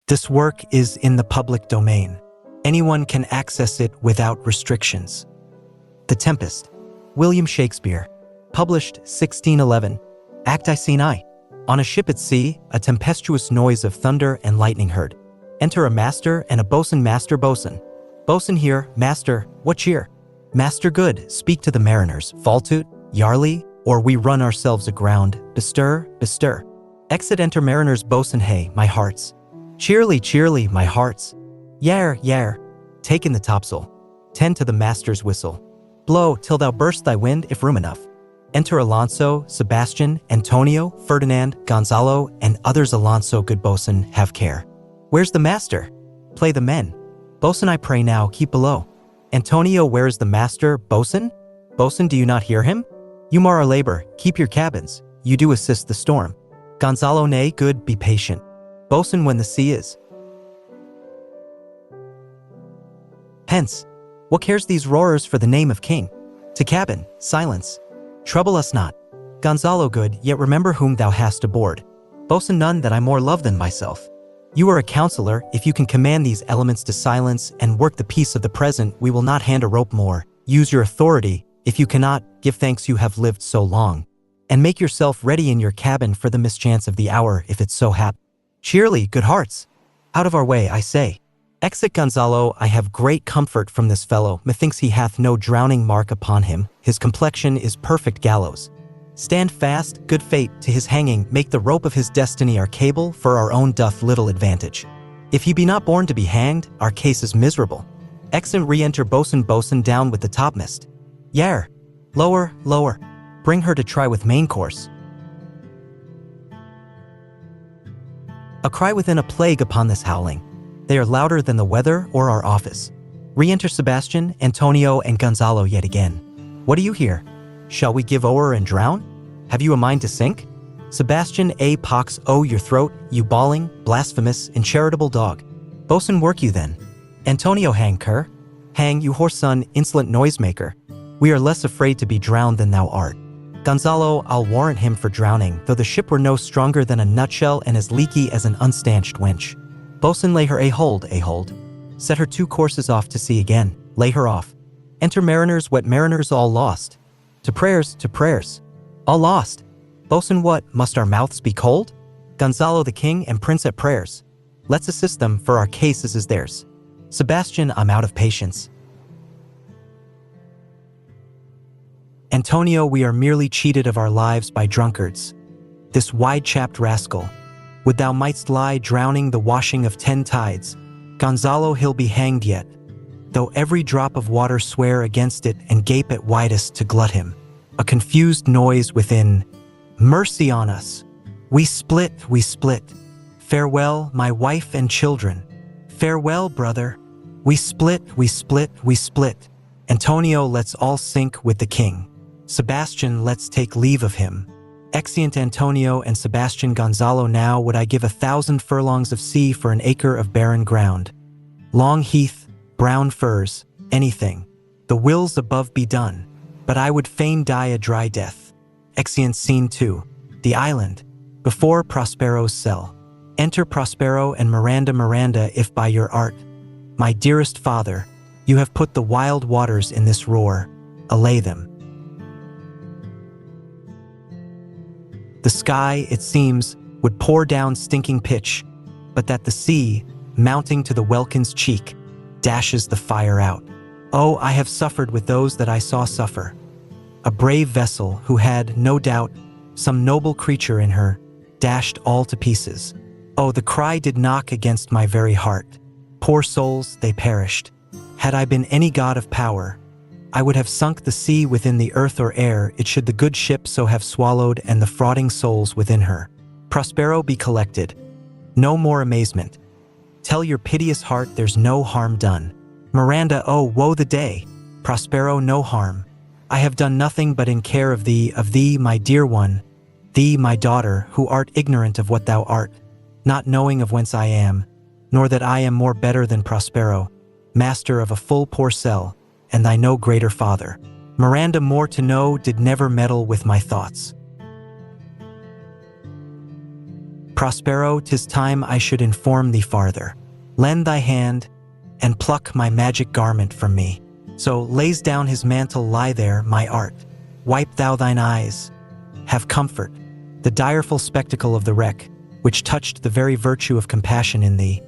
This work is in the public domain. Anyone can access it without restrictions. The Tempest, William Shakespeare, published 1611, Act I Scene I. On a ship at sea, a tempestuous noise of thunder and lightning heard. Enter a master and a boatswain. Master, boatswain. Boatswain here, master, what cheer? Master, good, speak to the mariners. Fall to, yarly, or we run ourselves aground. Bestir, bestir. Exit. Enter mariners. Boatswain, hey, my hearts. Cheerly, cheerly, my hearts. Yare, yare. Take in the topsail. Tend to the master's whistle. Blow till thou burst thy wind, if room enough. Enter Alonso, Sebastian, Antonio, Ferdinand, Gonzalo, and others. Alonso, good boatswain, have care. Where's the master? Play the men. Boatswain, I pray now, keep below. Antonio, where is the master? Boatswain? Boatswain, do you not hear him? You mar our labor, keep your cabins, you do assist the storm. Gonzalo, nay, good, be patient. Boatswain, when the sea is. Hence, what cares these roarers for the name of king? To cabin, silence. Trouble us not. Gonzalo, good, yet remember whom thou hast aboard. Boatswain, none that I more love than myself. You are a counselor. If you can command these elements to silence and work the peace of the present, we will not hand a rope more. Use your authority. If you cannot, give thanks you have lived so long. And make yourself ready in your cabin for the mischance of the hour, if it so hap. Cheerly, good hearts. Out of our way, I say. Exit. Gonzalo, I have great comfort from this fellow. Methinks he hath no drowning mark upon him. His complexion is perfect gallows. Stand fast, good fate, to his hanging. Make the rope of his destiny our cable, for our own doth little advantage. If he be not born to be hanged, our case is miserable. Exit. Re-enter boatswain. Boatswain, down with the topmast. Yare. Lower, lower. Bring her to try with main course. A cry within, a plague upon this howling. They are louder than the weather or our office. Re-enter Sebastian, Antonio, and Gonzalo yet again. What do you hear? Shall we give o'er and drown? Have you a mind to sink? Sebastian, a pox o your throat, you bawling, blasphemous, incharitable dog. Boatswain, work you then. Antonio, hang cur. Hang, you whoreson, son, insolent noisemaker. We are less afraid to be drowned than thou art. Gonzalo, I'll warrant him for drowning, though the ship were no stronger than a nutshell and as leaky as an unstanched wench. Boatswain, lay her a hold, a hold. Set her 2 courses off to sea again, lay her off. Enter mariners, wet mariners, all lost. To prayers, all lost. Boatswain, what, must our mouths be cold? Gonzalo, the king and prince at prayers. Let's assist them, for our case is theirs. Sebastian, I'm out of patience. Antonio, we are merely cheated of our lives by drunkards. This wide-chapped rascal. Would thou mightst lie drowning the washing of 10 tides. Gonzalo, he'll be hanged yet, though every drop of water swear against it and gape at widest to glut him. A confused noise within. Mercy on us. We split, we split. Farewell, my wife and children. Farewell, brother. We split, we split, we split. Antonio, let's all sink with the king. Sebastian, let's take leave of him. Exeunt Antonio and Sebastian. Gonzalo, now would I give 1,000 furlongs of sea for an acre of barren ground. Long heath, brown furs, anything. The wills above be done, but I would fain die a dry death. Exeunt. Scene 2. The island. Before Prospero's cell. Enter Prospero and Miranda. Miranda, if by your art, my dearest father, you have put the wild waters in this roar, allay them. The sky, it seems, would pour down stinking pitch, but that the sea, mounting to the welkin's cheek, dashes the fire out. Oh, I have suffered with those that I saw suffer. A brave vessel who had, no doubt, some noble creature in her, dashed all to pieces. Oh, the cry did knock against my very heart. Poor souls, they perished. Had I been any god of power, I would have sunk the sea within the earth or air, it should the good ship so have swallowed and the frauding souls within her. Prospero, be collected. No more amazement. Tell your piteous heart there's no harm done. Miranda, oh, woe the day. Prospero, no harm. I have done nothing but in care of thee, my dear one, thee, my daughter, who art ignorant of what thou art, not knowing of whence I am, nor that I am more better than Prospero, master of a full poor cell, and thy no greater father. Miranda, more to know, did never meddle with my thoughts. Prospero, 'tis time I should inform thee farther. Lend thy hand, and pluck my magic garment from me. So lays down his mantle, lie there, my art. Wipe thou thine eyes, have comfort. The direful spectacle of the wreck, which touched the very virtue of compassion in thee,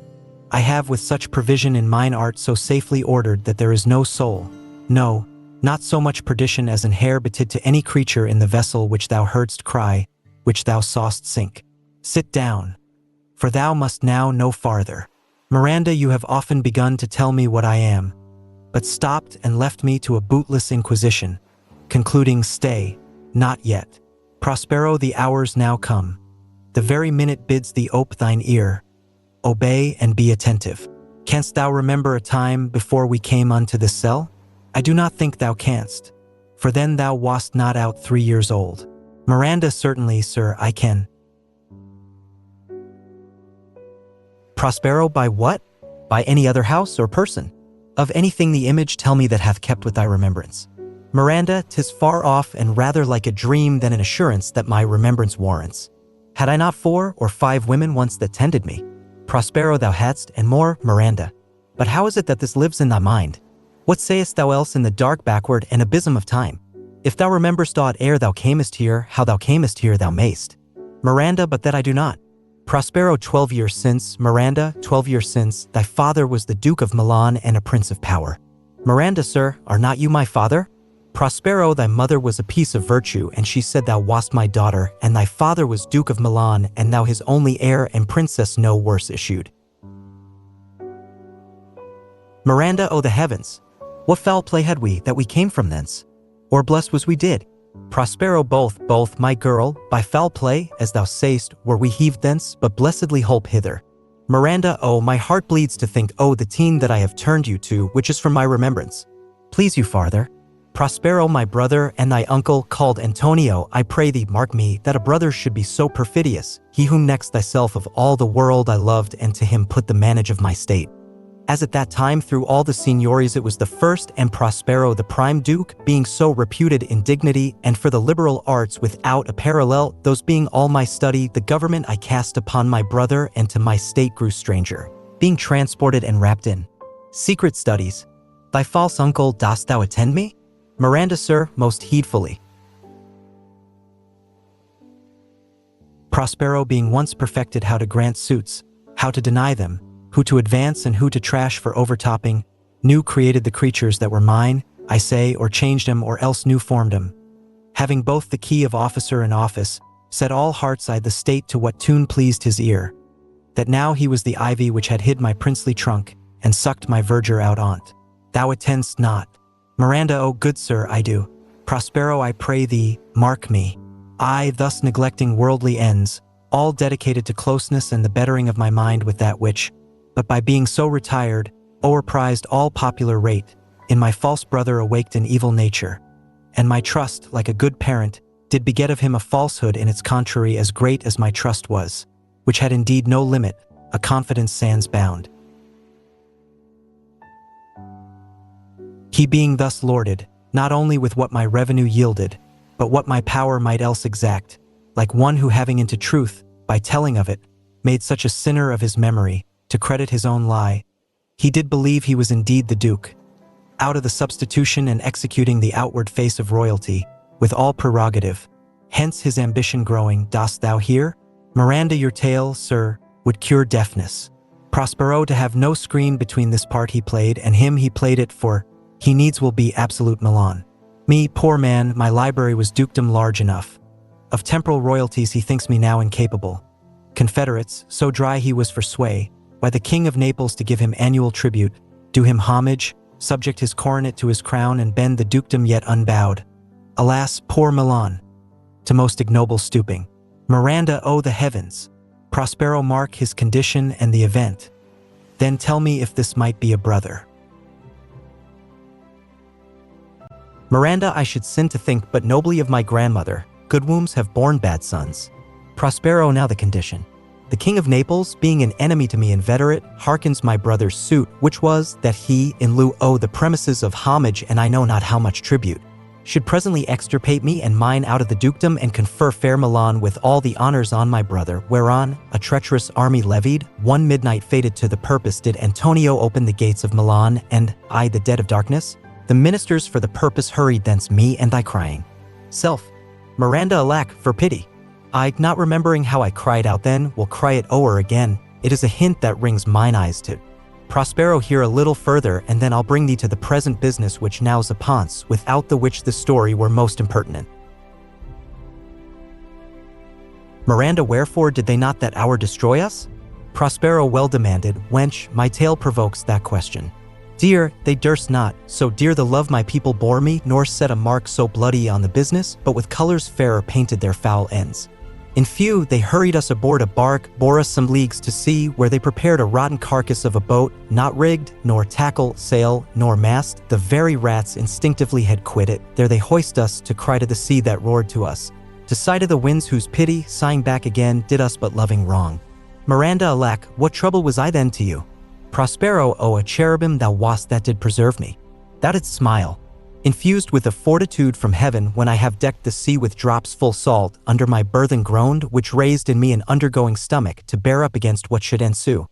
I have with such provision in mine art so safely ordered that there is no soul, no, not so much perdition as an hair betid to any creature in the vessel which thou heardst cry, which thou saw'st sink. Sit down, for thou must now no farther. Miranda, you have often begun to tell me what I am, but stopped and left me to a bootless inquisition, concluding, stay, not yet. Prospero, the hours now come. The very minute bids thee ope thine ear. Obey and be attentive. Canst thou remember a time before we came unto this cell? I do not think thou canst, for then thou wast not out 3 years old. Miranda, certainly, sir, I can. Prospero, by what? By any other house or person? Of anything the image tell me that hath kept with thy remembrance. Miranda, 'tis far off and rather like a dream than an assurance that my remembrance warrants. Had I not 4 or 5 women once that tended me? Prospero, thou hadst, and more, Miranda. But how is it that this lives in thy mind? What sayest thou else in the dark backward and abysm of time? If thou rememberst aught ere thou camest here, how thou camest here thou mayst. Miranda, but that I do not. Prospero, 12 years since, Miranda, 12 years since, thy father was the Duke of Milan and a prince of power. Miranda, sir, are not you my father? Prospero, thy mother was a piece of virtue, and she said thou wast my daughter, and thy father was Duke of Milan, and thou his only heir, and princess no worse issued. Miranda, O the heavens! What foul play had we, that we came from thence? Or blessed was we did? Prospero, both, my girl, by foul play, as thou say'st, were we heaved thence, but blessedly holp hither. Miranda, oh, my heart bleeds to think, oh, the teen that I have turned you to, which is from my remembrance. Please you farther. Prospero, my brother, and thy uncle, called Antonio, I pray thee, mark me, that a brother should be so perfidious, he whom next thyself of all the world I loved, and to him put the manage of my state. As at that time through all the signories it was the first, and Prospero the prime duke, being so reputed in dignity, and for the liberal arts without a parallel, those being all my study, the government I cast upon my brother, and to my state grew stranger, being transported and wrapped in secret studies. Thy false uncle, dost thou attend me? Miranda, sir, most heedfully. Prospero, being once perfected how to grant suits, how to deny them, who to advance and who to trash for overtopping, new created the creatures that were mine, I say, or changed 'em, or else new formed 'em. Having both the key of officer and office, set all hearts I the state to what tune pleased his ear, that now he was the ivy which had hid my princely trunk, and sucked my verdure out on't. Thou attend'st not. Miranda, O good sir, I do. Prospero, I pray thee, mark me. I, thus neglecting worldly ends, all dedicated to closeness and the bettering of my mind with that which, but by being so retired, o'erprized all popular rate, in my false brother awaked an evil nature, and my trust, like a good parent, did beget of him a falsehood in its contrary as great as my trust was, which had indeed no limit, a confidence sans bound. He being thus lorded, not only with what my revenue yielded, but what my power might else exact, like one who having into truth, by telling of it, made such a sinner of his memory, to credit his own lie, he did believe he was indeed the Duke. Out of the substitution and executing the outward face of royalty, with all prerogative, hence his ambition growing, dost thou hear? Miranda, your tale, sir, would cure deafness. Prospero, to have no screen between this part he played and him he played it for, he needs will be absolute Milan. Me, poor man, my library was dukedom large enough. Of temporal royalties he thinks me now incapable. Confederates, so dry he was for sway, by the king of Naples to give him annual tribute, do him homage, subject his coronet to his crown and bend the dukedom yet unbowed. Alas, poor Milan, to most ignoble stooping. Miranda, O the heavens! Prospero, mark his condition and the event. Then tell me if this might be a brother. Miranda, I should sin to think but nobly of my grandmother. Good wombs have borne bad sons. Prospero, now the condition. The king of Naples, being an enemy to me inveterate, hearkens my brother's suit, which was, that he, in lieu owe the premises of homage and I know not how much tribute, should presently extirpate me and mine out of the dukedom and confer fair Milan with all the honors on my brother, whereon a treacherous army levied, one midnight fated to the purpose did Antonio open the gates of Milan, and I the dead of darkness? The ministers for the purpose hurried thence me and thy crying. Self. Miranda, alack, for pity. I, not remembering how I cried out then, will cry it o'er again. It is a hint that rings mine eyes to Prospero here a little further, and then I'll bring thee to the present business which now's upon's, without the which the story were most impertinent. Miranda, wherefore did they not that hour destroy us? Prospero well demanded, wench, my tale provokes that question. Dear, they durst not, so dear the love my people bore me, nor set a mark so bloody on the business, but with colors fairer painted their foul ends. In few, they hurried us aboard a bark, bore us some leagues to sea, where they prepared a rotten carcass of a boat, not rigged, nor tackle, sail, nor mast. The very rats instinctively had quit it. There they hoist us to cry to the sea that roared to us. To sigh to the winds whose pity, sighing back again, did us but loving wrong. Miranda, alack, what trouble was I then to you? Prospero, oh, a cherubim thou wast that did preserve me. Thou didst smile, infused with a fortitude from heaven, when I have decked the sea with drops full salt, under my burthen groaned, which raised in me an undergoing stomach, to bear up against what should ensue.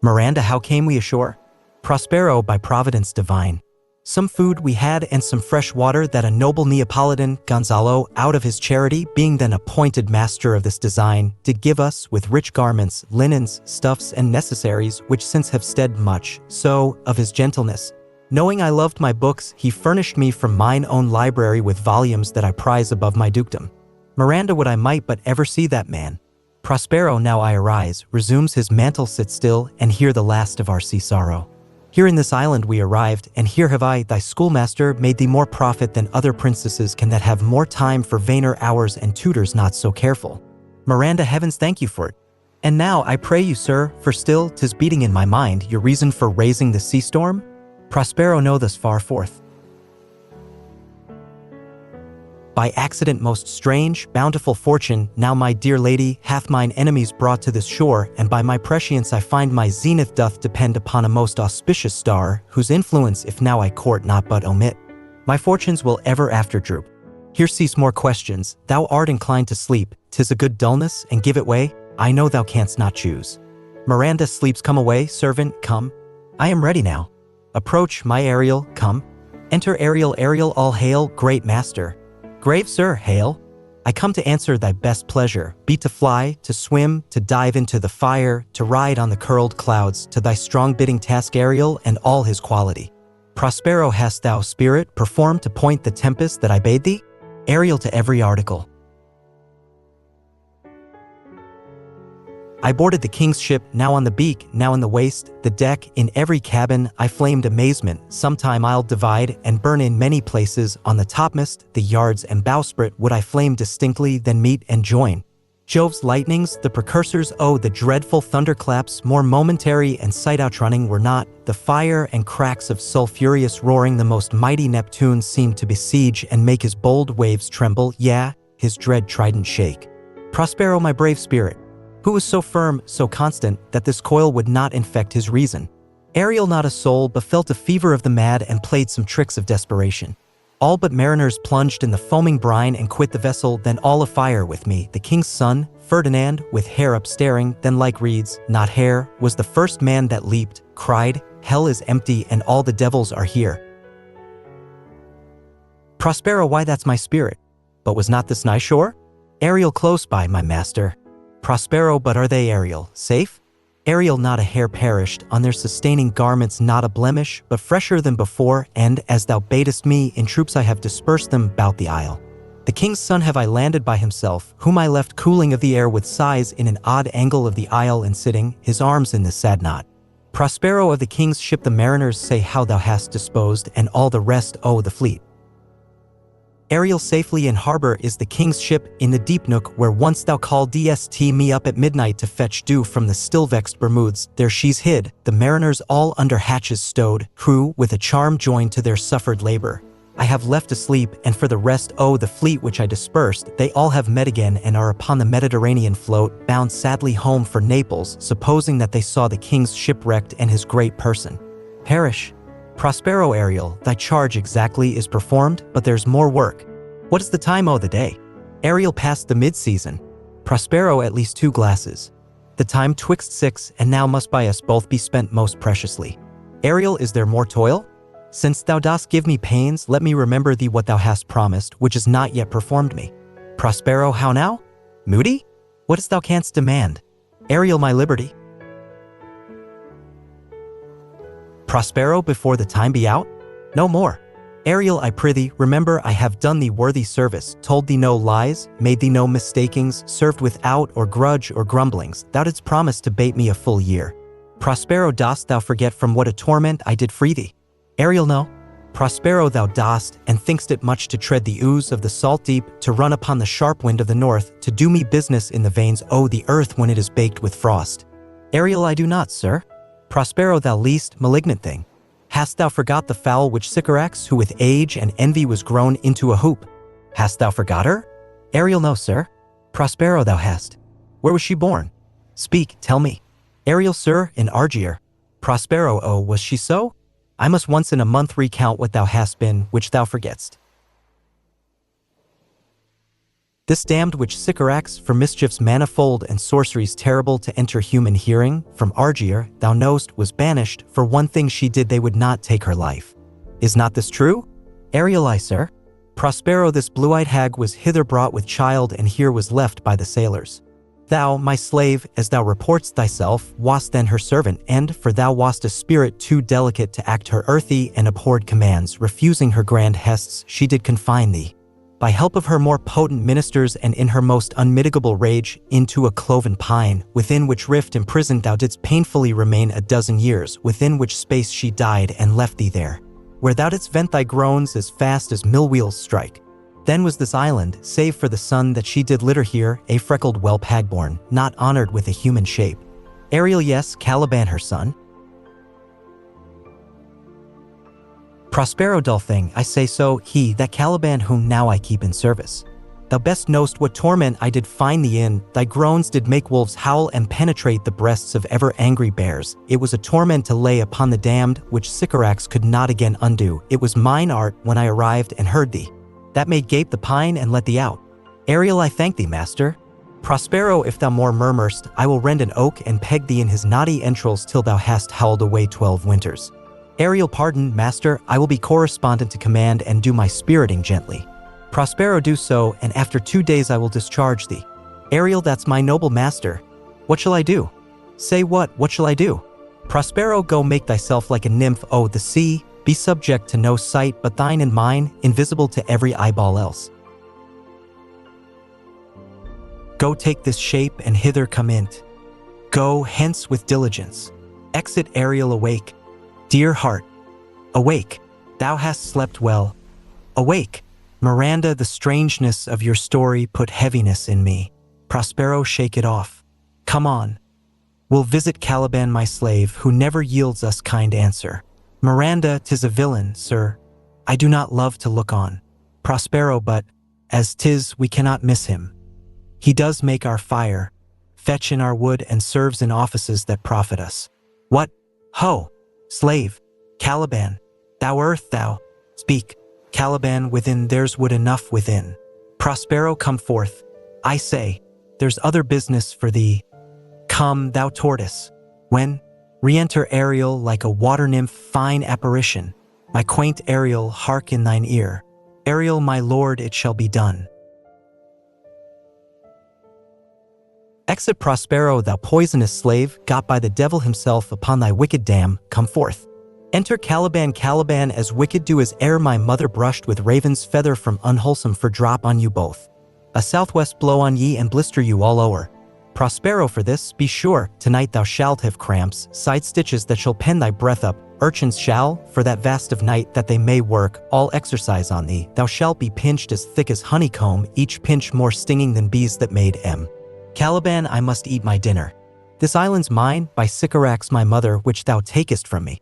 Miranda, how came we ashore? Prospero, by providence divine. Some food we had and some fresh water that a noble Neapolitan, Gonzalo, out of his charity, being then appointed master of this design, did give us, with rich garments, linens, stuffs, and necessaries, which since have stead much, so, of his gentleness. Knowing I loved my books, he furnished me from mine own library with volumes that I prize above my dukedom. Miranda, would I might but ever see that man. Prospero, now I arise, resumes his mantle, sit still, and hear the last of our sea sorrow. Here in this island we arrived, and here have I, thy schoolmaster, made thee more profit than other princesses can that have more time for vainer hours and tutors not so careful. Miranda, heavens thank you for it. And now I pray you, sir, for still 'tis beating in my mind, your reason for raising the sea storm? Prospero, know thus far forth. By accident most strange, bountiful fortune, now my dear lady, hath mine enemies brought to this shore, and by my prescience I find my zenith doth depend upon a most auspicious star, whose influence if now I court not but omit, my fortunes will ever after droop. Here cease more questions, thou art inclined to sleep, 'tis a good dullness, and give it way, I know thou canst not choose. Miranda, sleeps come away, servant, come. I am ready now. Approach, my Ariel, come. Enter Ariel, Ariel, all hail, great master. Grave sir, hail. I come to answer thy best pleasure, be to fly, to swim, to dive into the fire, to ride on the curled clouds, to thy strong bidding task Ariel and all his quality. Prospero, hast thou spirit performed to point the tempest that I bade thee? Ariel, to every article. I boarded the king's ship, now on the beak, now in the waist, the deck, in every cabin, I flamed amazement, sometime I'll divide and burn in many places, on the topmast, the yards and bowsprit would I flame distinctly, then meet and join. Jove's lightnings, the precursors, oh, the dreadful thunderclaps, more momentary and sight outrunning were not, the fire and cracks of sulphurous roaring the most mighty Neptune seemed to besiege and make his bold waves tremble, yea, his dread trident shake. Prospero, my brave spirit, who was so firm, so constant, that this coil would not infect his reason. Ariel, not a soul, but felt a fever of the mad and played some tricks of desperation. All but mariners plunged in the foaming brine and quit the vessel, then all afire with me. The king's son, Ferdinand, with hair up staring, then like reeds, not hair, was the first man that leaped, cried, hell is empty and all the devils are here. Prospero, why that's my spirit. But was not this nigh shore? Ariel, close by, my master. Prospero, but are they, Ariel, safe? Ariel, not a hair perished, on their sustaining garments not a blemish, but fresher than before, and, as thou badest me, in troops I have dispersed them about the isle. The king's son have I landed by himself, whom I left cooling of the air with sighs in an odd angle of the isle and sitting, his arms in the sad knot. Prospero, of the king's ship the mariners say how thou hast disposed, and all the rest, oh, the fleet. Ariel, safely in harbor is the king's ship, in the deep nook where once thou calledst me up at midnight to fetch dew from the still-vexed Bermudes, there she's hid, the mariners all under hatches stowed, crew with a charm joined to their suffered labor. I have left asleep, and for the rest, oh, the fleet which I dispersed, they all have met again and are upon the Mediterranean float, bound sadly home for Naples, supposing that they saw the king's shipwrecked and his great person perish. Prospero Ariel, thy charge exactly is performed, but there's more work. What is the time o' the day? Ariel passed the mid-season. Prospero at least 2 glasses. The time twixt 6 and now must by us both be spent most preciously. Ariel, is there more toil? Since thou dost give me pains, let me remember thee what thou hast promised, which is not yet performed me. Prospero, how now? Moody? What is thou canst demand? Ariel, my liberty. Prospero, before the time be out? No more. Ariel, I prithee, remember I have done thee worthy service, told thee no lies, made thee no mistakings, served without or grudge or grumblings. Thou didst promise to bate me a full year. Prospero, dost thou forget from what a torment I did free thee? Ariel, no. Prospero, thou dost, and thinkst it much to tread the ooze of the salt deep, to run upon the sharp wind of the north, to do me business in the veins o' the earth when it is baked with frost. Ariel, I do not, sir. Prospero, thou least malignant thing. Hast thou forgot the fowl which Sycorax, who with age and envy was grown into a hoop? Hast thou forgot her? Ariel, no, sir. Prospero, thou hast. Where was she born? Speak, tell me. Ariel, sir, in Argier. Prospero, oh, was she so? I must once in a month recount what thou hast been, which thou forgetst. This damned which Sycorax, for mischiefs manifold and sorceries terrible to enter human hearing, from Argier, thou knowst, was banished, for one thing she did they would not take her life. Is not this true? Ariel, I, sir. Prospero, this blue-eyed hag was hither brought with child and here was left by the sailors. Thou, my slave, as thou reportst thyself, wast then her servant, and, for thou wast a spirit too delicate to act her earthy and abhorred commands, refusing her grand hests, she did confine thee, by help of her more potent ministers and in her most unmitigable rage, into a cloven pine, within which rift imprisoned thou didst painfully remain a dozen years, within which space she died and left thee there, where thou didst vent thy groans as fast as mill-wheels strike. Then was this island, save for the son that she did litter here, a freckled whelp hagborn, not honored with a human shape. Ariel, yes, Caliban her son. Prospero, dull thing, I say so, he, that Caliban whom now I keep in service. Thou best knowst what torment I did find thee in, thy groans did make wolves howl and penetrate the breasts of ever-angry bears. It was a torment to lay upon the damned, which Sycorax could not again undo. It was mine art, when I arrived and heard thee, that made gape the pine and let thee out. Ariel, I thank thee, master. Prospero, if thou more murmurst, I will rend an oak and peg thee in his knotty entrails till thou hast howled away 12 winters. Ariel, pardon, master, I will be correspondent to command and do my spiriting gently. Prospero, do so, and after 2 days I will discharge thee. Ariel, that's my noble master. What shall I do? Say what shall I do? Prospero, go make thyself like a nymph o' the sea, be subject to no sight but thine and mine, invisible to every eyeball else. Go take this shape and hither come in't. Go hence with diligence. Exit, Ariel, awake. Dear heart, awake. Thou hast slept well. Awake. Miranda, the strangeness of your story put heaviness in me. Prospero, shake it off. Come on. We'll visit Caliban, my slave, who never yields us kind answer. Miranda, 'tis a villain, sir. I do not love to look on. Prospero, but, as 'tis, we cannot miss him. He does make our fire, fetch in our wood, and serves in offices that profit us. What? Ho! Slave! Caliban! Thou earth, thou! Speak! Caliban, within, there's wood enough within. Prospero, come forth. I say, there's other business for thee. Come, thou tortoise. When? Re-enter, Ariel, like a water-nymph, fine apparition. My quaint Ariel, hark in thine ear. Ariel, my lord, it shall be done. Exit, Prospero, thou poisonous slave, got by the devil himself upon thy wicked dam, come forth. Enter, Caliban, Caliban, as wicked do as ere my mother brushed with raven's feather from unwholesome for drop on you both. A southwest blow on ye and blister you all o'er. Prospero, for this, be sure, tonight thou shalt have cramps, side stitches that shall pen thy breath up. Urchins shall, for that vast of night that they may work, all exercise on thee. Thou shalt be pinched as thick as honeycomb, each pinch more stinging than bees that made M. Caliban, I must eat my dinner. This island's mine, by Sycorax my mother, which thou takest from me.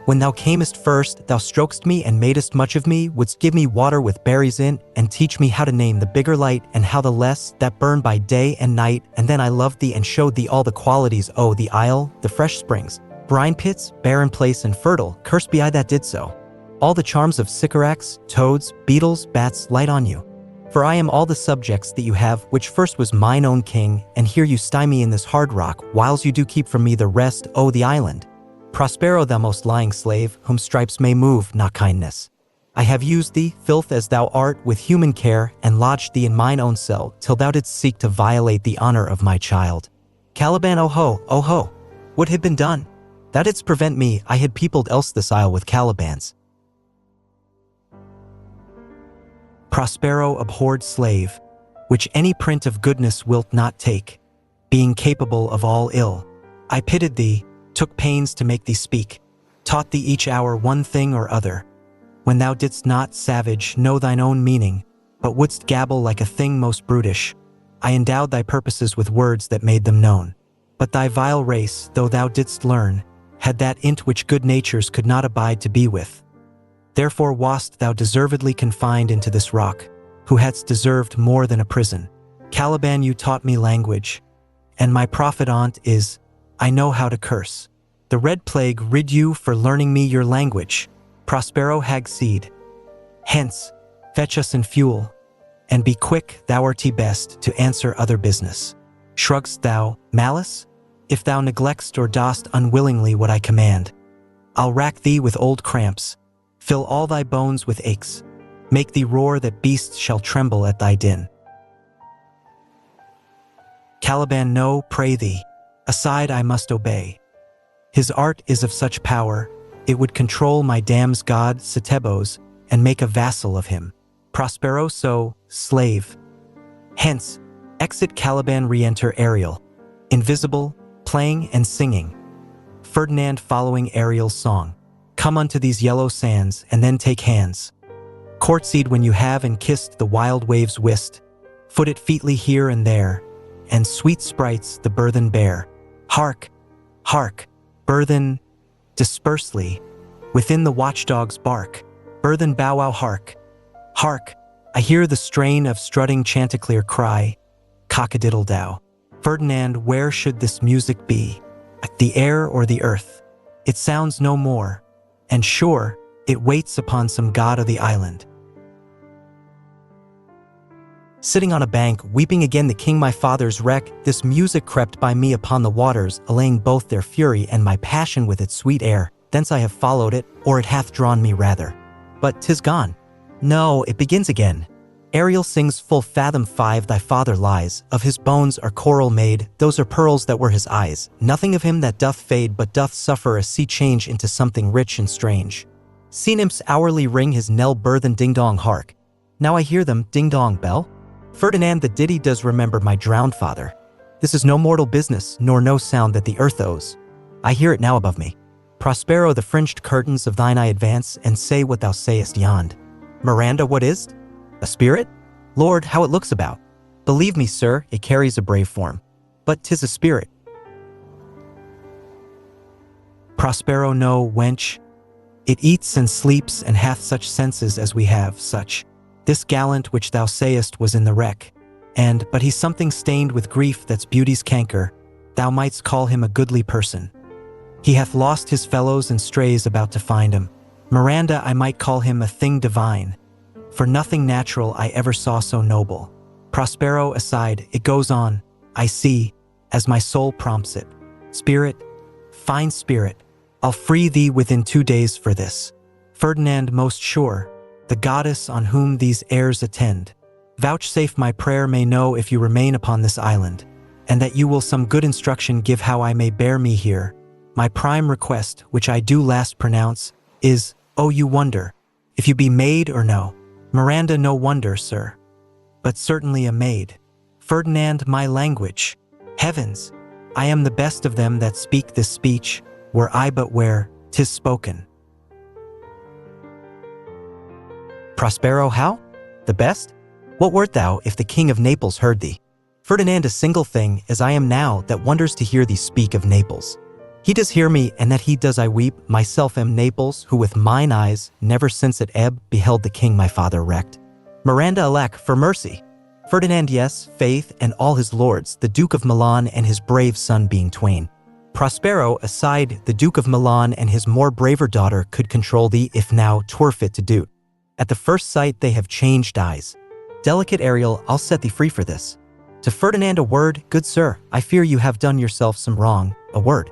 When thou camest first, thou strokest me and madest much of me, wouldst give me water with berries in, and teach me how to name the bigger light and how the less that burn by day and night, and then I loved thee and showed thee all the qualities, oh, the isle, the fresh springs, brine pits, barren place and fertile, cursed be I that did so. All the charms of sycorax, toads, beetles, bats light on you. For I am all the subjects that you have, which first was mine own king, and here you stymie in this hard rock, whiles you do keep from me the rest, oh, the island. Prospero, thou most lying slave, whom stripes may move, not kindness. I have used thee, filth as thou art, with human care, and lodged thee in mine own cell, till thou didst seek to violate the honor of my child. Caliban, oh ho, what had been done? Thou didst prevent me, I had peopled else this isle with Calibans. Prospero, abhorred slave, which any print of goodness wilt not take, being capable of all ill. I pitied thee, took pains to make thee speak, taught thee each hour one thing or other. When thou didst not, savage, know thine own meaning, but wouldst gabble like a thing most brutish, I endowed thy purposes with words that made them known. But thy vile race, though thou didst learn, had that int which good natures could not abide to be with. Therefore wast thou deservedly confined into this rock, who hadst deserved more than a prison. Caliban, you taught me language, and my profit on't is, I know how to curse. The red plague rid you for learning me your language. Prospero, hag seed. Hence, fetch us in fuel, and be quick, thou art best, to answer other business. Shrugst thou, malice? If thou neglect'st or dost unwillingly what I command, I'll rack thee with old cramps, fill all thy bones with aches, make thee roar that beasts shall tremble at thy din. Caliban, no, pray thee, aside I must obey. His art is of such power, it would control my dam's god Setebos and make a vassal of him. Prospero, so, slave. Hence, exit Caliban, re-enter Ariel, invisible, playing and singing. Ferdinand following Ariel's song. Come unto these yellow sands, and then take hands. Courtsied when you have and kissed the wild waves whist, foot it featly here and there, and sweet sprites the burthen bear. Hark, hark, burthen, dispersely, within the watchdog's bark. Burthen bow wow, hark, hark, I hear the strain of strutting chanticleer cry, cock-a-diddle-dow. Ferdinand, where should this music be? The air or the earth? It sounds no more, and sure, it waits upon some god of the island. Sitting on a bank, weeping again the king my father's wreck, this music crept by me upon the waters, allaying both their fury and my passion with its sweet air. Thence I have followed it, or it hath drawn me rather. But 'tis gone. No, it begins again. Ariel sings full fathom 5, thy father lies, of his bones are coral made, those are pearls that were his eyes. Nothing of him that doth fade, but doth suffer a sea change into something rich and strange. Sea nymphs hourly ring his knell, burthen ding-dong, hark. Now I hear them, ding-dong, bell. Ferdinand, the ditty does remember my drowned father. This is no mortal business, nor no sound that the earth owes. I hear it now above me. Prospero, the fringed curtains of thine eye advance, and say what thou sayest yond. Miranda, what is't? A spirit? Lord, how it looks about. Believe me, sir, it carries a brave form. But 'tis a spirit. Prospero, no, wench. It eats and sleeps and hath such senses as we have, such. This gallant which thou sayest was in the wreck. But he's something stained with grief that's beauty's canker. Thou mightst call him a goodly person. He hath lost his fellows and strays about to find him. Miranda, I might call him a thing divine. For nothing natural I ever saw so noble. Prospero, aside, it goes on, I see, as my soul prompts it. Spirit, fine spirit, I'll free thee within 2 days for this. Ferdinand, most sure, the goddess on whom these airs attend, vouchsafe my prayer may know if you remain upon this island, and that you will some good instruction give how I may bear me here. My prime request, which I do last pronounce, is, oh, you wonder, if you be maid or no. Miranda, no wonder, sir, but certainly a maid. Ferdinand, my language. Heavens, I am the best of them that speak this speech, were I but where 'tis spoken. Prospero, how? The best? What wert thou if the king of Naples heard thee? Ferdinand, a single thing, as I am now, that wonders to hear thee speak of Naples. He does hear me, and that he does I weep, myself am Naples, who with mine eyes, never since at ebb, beheld the king my father wrecked. Miranda alack, for mercy! Ferdinand yes, faith, and all his lords, the Duke of Milan and his brave son being twain. Prospero, aside, the Duke of Milan and his more braver daughter could control thee if now 'twere fit to do. At the first sight they have changed eyes. Delicate Ariel, I'll set thee free for this. To Ferdinand a word, good sir, I fear you have done yourself some wrong, a word.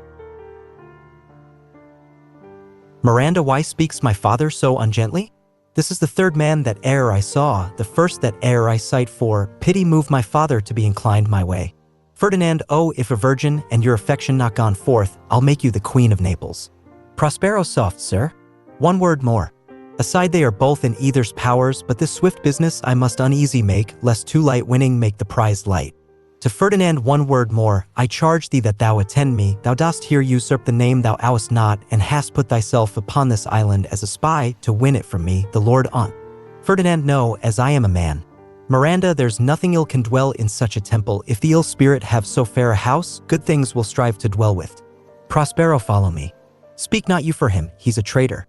Miranda, why speaks my father so ungently? This is the third man that e'er I saw, the first that e'er I sight for, pity move my father to be inclined my way. Ferdinand, oh, if a virgin, and your affection not gone forth, I'll make you the Queen of Naples. Prospero, soft, sir. One word more. Aside they are both in either's powers, but this swift business I must uneasy make, lest too light winning make the prize light. To Ferdinand one word more, I charge thee that thou attend me, thou dost here usurp the name thou owest not, and hast put thyself upon this island as a spy, to win it from me, the Lord on. Ferdinand, know, as I am a man. Miranda, there's nothing ill can dwell in such a temple, if the ill spirit have so fair a house, good things will strive to dwell with. Prospero, follow me. Speak not you for him, he's a traitor.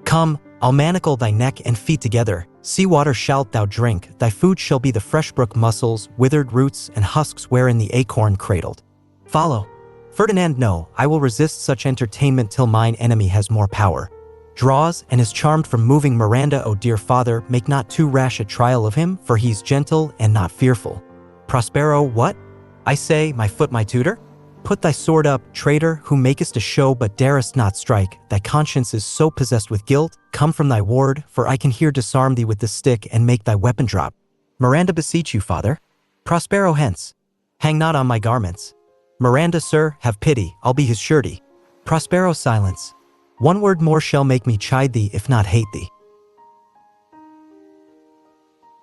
Come, I'll manacle thy neck and feet together, sea water shalt thou drink, thy food shall be the fresh brook mussels, withered roots, and husks wherein the acorn cradled. Follow. Ferdinand, no, I will resist such entertainment till mine enemy has more power. Draws, and is charmed from moving Miranda, O dear father, make not too rash a trial of him, for he's gentle and not fearful. Prospero, what? I say, my foot my tutor? Put thy sword up, traitor, who makest a show but darest not strike, thy conscience is so possessed with guilt, come from thy ward, for I can here disarm thee with the stick and make thy weapon drop. Miranda, beseech you, father. Prospero, hence. Hang not on my garments. Miranda, sir, have pity, I'll be his surety. Prospero, silence. One word more shall make me chide thee if not hate thee.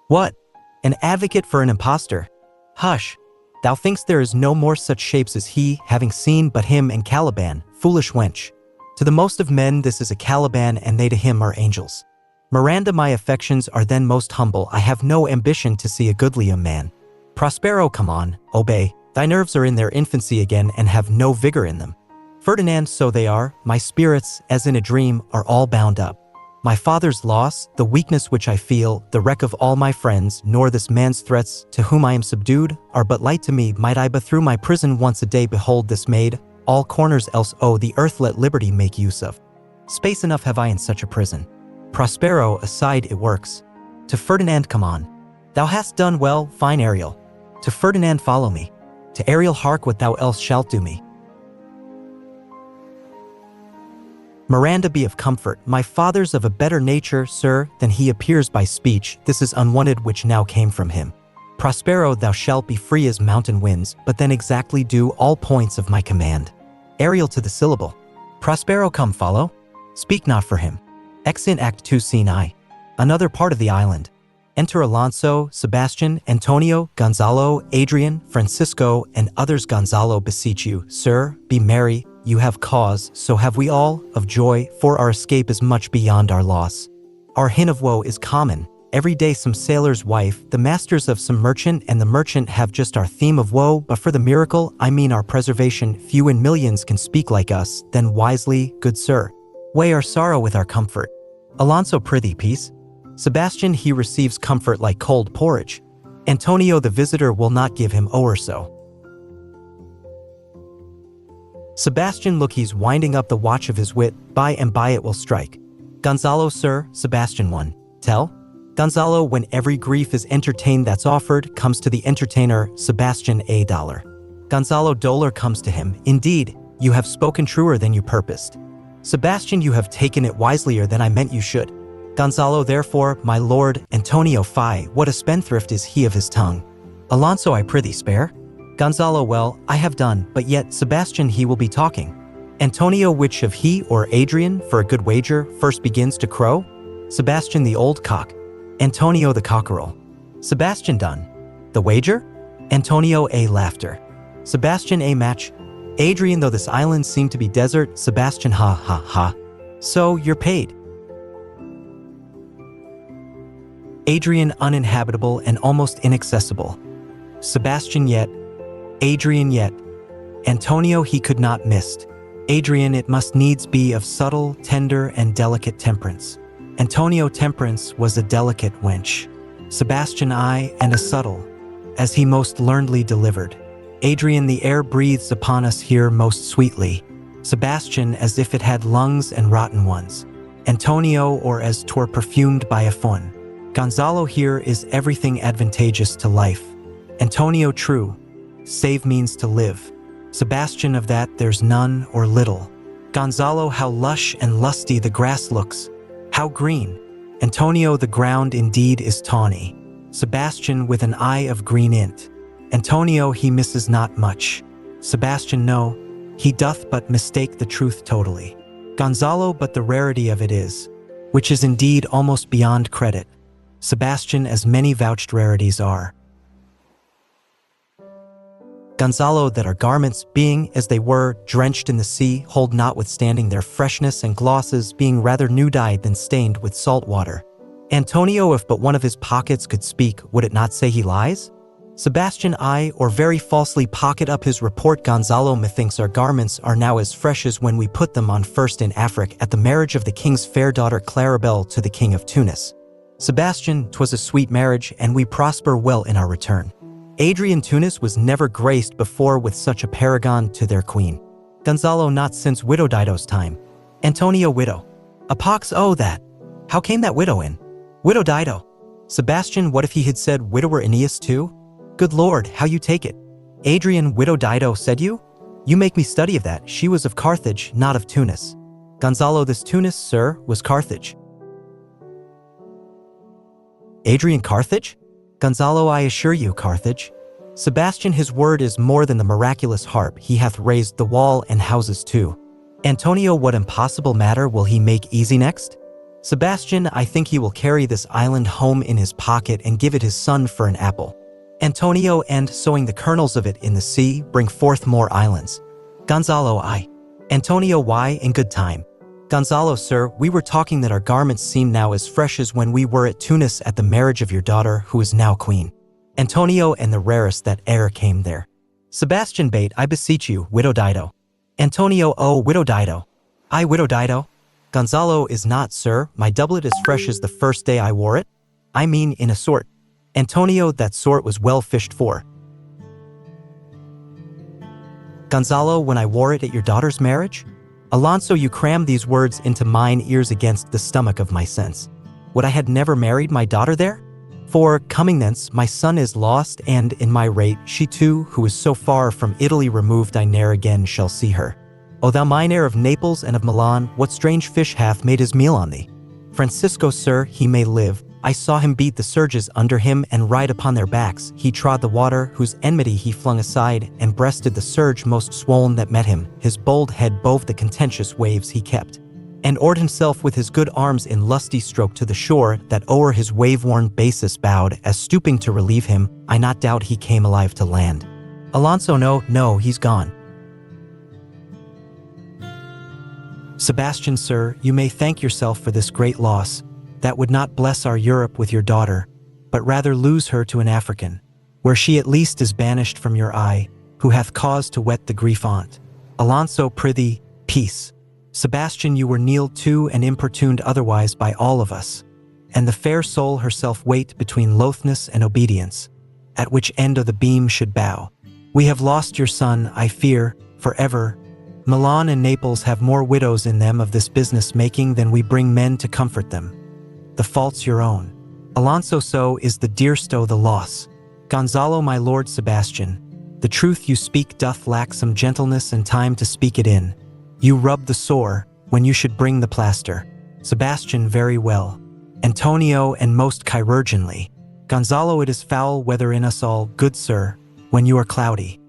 What? An advocate for an impostor? Hush. Thou think'st there is no more such shapes as he, having seen but him and Caliban, foolish wench. To the most of men this is a Caliban, and they to him are angels. Miranda, my affections are then most humble, I have no ambition to see a goodly young man. Prospero, come on, obey, thy nerves are in their infancy again and have no vigor in them. Ferdinand, so they are, my spirits, as in a dream, are all bound up. My father's loss, the weakness which I feel, the wreck of all my friends, nor this man's threats, to whom I am subdued, are but light to me, might I but through my prison once a day behold this maid, all corners else oh the earth let liberty make use of. Space enough have I in such a prison. Prospero, aside it works. To Ferdinand, come on. Thou hast done well, fine Ariel. To Ferdinand, follow me. To Ariel, hark what thou else shalt do me. Miranda, be of comfort, my father's of a better nature, sir, than he appears by speech, this is unwonted which now came from him. Prospero, thou shalt be free as mountain winds, but then exactly do all points of my command. Ariel, to the syllable. Prospero, come follow. Speak not for him. Ex in Act 2 Scene I. Another part of the island. Enter Alonso, Sebastian, Antonio, Gonzalo, Adrian, Francisco, and others. Gonzalo, beseech you, sir, be merry, you have cause, so have we all, of joy, for our escape is much beyond our loss. Our hint of woe is common, every day some sailor's wife, the masters of some merchant, and the merchant have just our theme of woe, but for the miracle, I mean our preservation, few in millions can speak like us, then wisely, good sir, weigh our sorrow with our comfort. Alonso, prithee, peace. Sebastian, he receives comfort like cold porridge. Antonio, the visitor will not give him o'er so. Sebastian, look, he's winding up the watch of his wit, by and by it will strike. Gonzalo, sir, Sebastian one, tell. Gonzalo, when every grief is entertained that's offered, comes to the entertainer, Sebastian $1. Gonzalo, dolour comes to him, indeed, you have spoken truer than you purposed. Sebastian, you have taken it wiselier than I meant you should. Gonzalo, therefore, my lord, Antonio, fie, what a spendthrift is he of his tongue. Alonso, I prithee spare. Gonzalo, well, I have done, but yet, Sebastian, he will be talking. Antonio, which of he or Adrian, for a good wager, first begins to crow? Sebastian, the old cock. Antonio, the cockerel. Sebastian, done. The wager? Antonio, a laughter. Sebastian, a match. Adrian, though this island seem to be desert, Sebastian, ha ha ha. So, you're paid. Adrian, uninhabitable and almost inaccessible. Sebastian, yet. Adrian, yet. Antonio he could not miss. Adrian it must needs be of subtle, tender, and delicate temperance. Antonio temperance was a delicate wench. Sebastian I and a subtle, as he most learnedly delivered. Adrian the air breathes upon us here most sweetly. Sebastian as if it had lungs and rotten ones. Antonio or as 'twere perfumed by a fawn. Gonzalo here is everything advantageous to life. Antonio true, save means to live. Sebastian of that there's none or little. Gonzalo how lush and lusty the grass looks, how green. Antonio the ground indeed is tawny. Sebastian with an eye of green int. Antonio he misses not much. Sebastian no, he doth but mistake the truth totally. Gonzalo but the rarity of it is, which is indeed almost beyond credit. Sebastian as many vouched rarities are. Gonzalo that our garments, being, as they were, drenched in the sea, hold notwithstanding their freshness and glosses, being rather new-dyed than stained with salt water. Antonio if but one of his pockets could speak, would it not say he lies? Sebastian I or very falsely pocket up his report. Gonzalo methinks our garments are now as fresh as when we put them on first in Africa at the marriage of the king's fair daughter Claribel to the king of Tunis. Sebastian, 'twas a sweet marriage, and we prosper well in our return. Adrian Tunis was never graced before with such a paragon to their queen. Gonzalo not since widow Dido's time. Antonio widow. A pox oh that. How came that widow in? Widow Dido. Sebastian what if he had said widower Aeneas too? Good lord, how you take it. Adrian widow Dido said you? You make me study of that, she was of Carthage, not of Tunis. Gonzalo this Tunis, sir, was Carthage. Adrian Carthage? Gonzalo I assure you Carthage. Sebastian his word is more than the miraculous harp, he hath raised the wall and houses too. Antonio what impossible matter will he make easy next? Sebastian I think he will carry this island home in his pocket and give it his son for an apple. Antonio and, sowing the kernels of it in the sea, bring forth more islands. Gonzalo I. Antonio why in good time. Gonzalo sir, we were talking that our garments seem now as fresh as when we were at Tunis at the marriage of your daughter who is now queen. Antonio and the rarest that e'er came there. Sebastian bait I beseech you, widow Dido. Antonio oh widow Dido. I widow Dido. Gonzalo is not sir, my doublet as fresh as the first day I wore it. I mean in a sort. Antonio that sort was well fished for. Gonzalo when I wore it at your daughter's marriage? Alonso you cram these words into mine ears against the stomach of my sense. Would I had never married my daughter there? For, coming thence, my son is lost, and, in my rate, she too, who is so far from Italy removed I ne'er again shall see her. O thou mine heir of Naples and of Milan, what strange fish hath made his meal on thee? Francisco sir, he may live. I saw him beat the surges under him and ride upon their backs. He trod the water, whose enmity he flung aside, and breasted the surge most swollen that met him. His bold head bove the contentious waves he kept, and oared himself with his good arms in lusty stroke to the shore, that o'er his wave-worn basis bowed, as stooping to relieve him, I not doubt he came alive to land. Alonso no, he's gone. Sebastian sir, you may thank yourself for this great loss, that would not bless our Europe with your daughter, but rather lose her to an African, where she at least is banished from your eye, who hath cause to wet the grief on't. Alonso prithee, peace. Sebastian you were kneeled to and importuned otherwise by all of us, and the fair soul herself wait between lothness and obedience, at which end of the beam should bow. We have lost your son, I fear, forever. Milan and Naples have more widows in them of this business making than we bring men to comfort them. The fault's your own. Alonso so is the dearsto the loss. Gonzalo my lord Sebastian, the truth you speak doth lack some gentleness and time to speak it in. You rub the sore, when you should bring the plaster. Sebastian very well. Antonio and most chirurgeonly. Gonzalo it is foul weather in us all, good sir, when you are cloudy.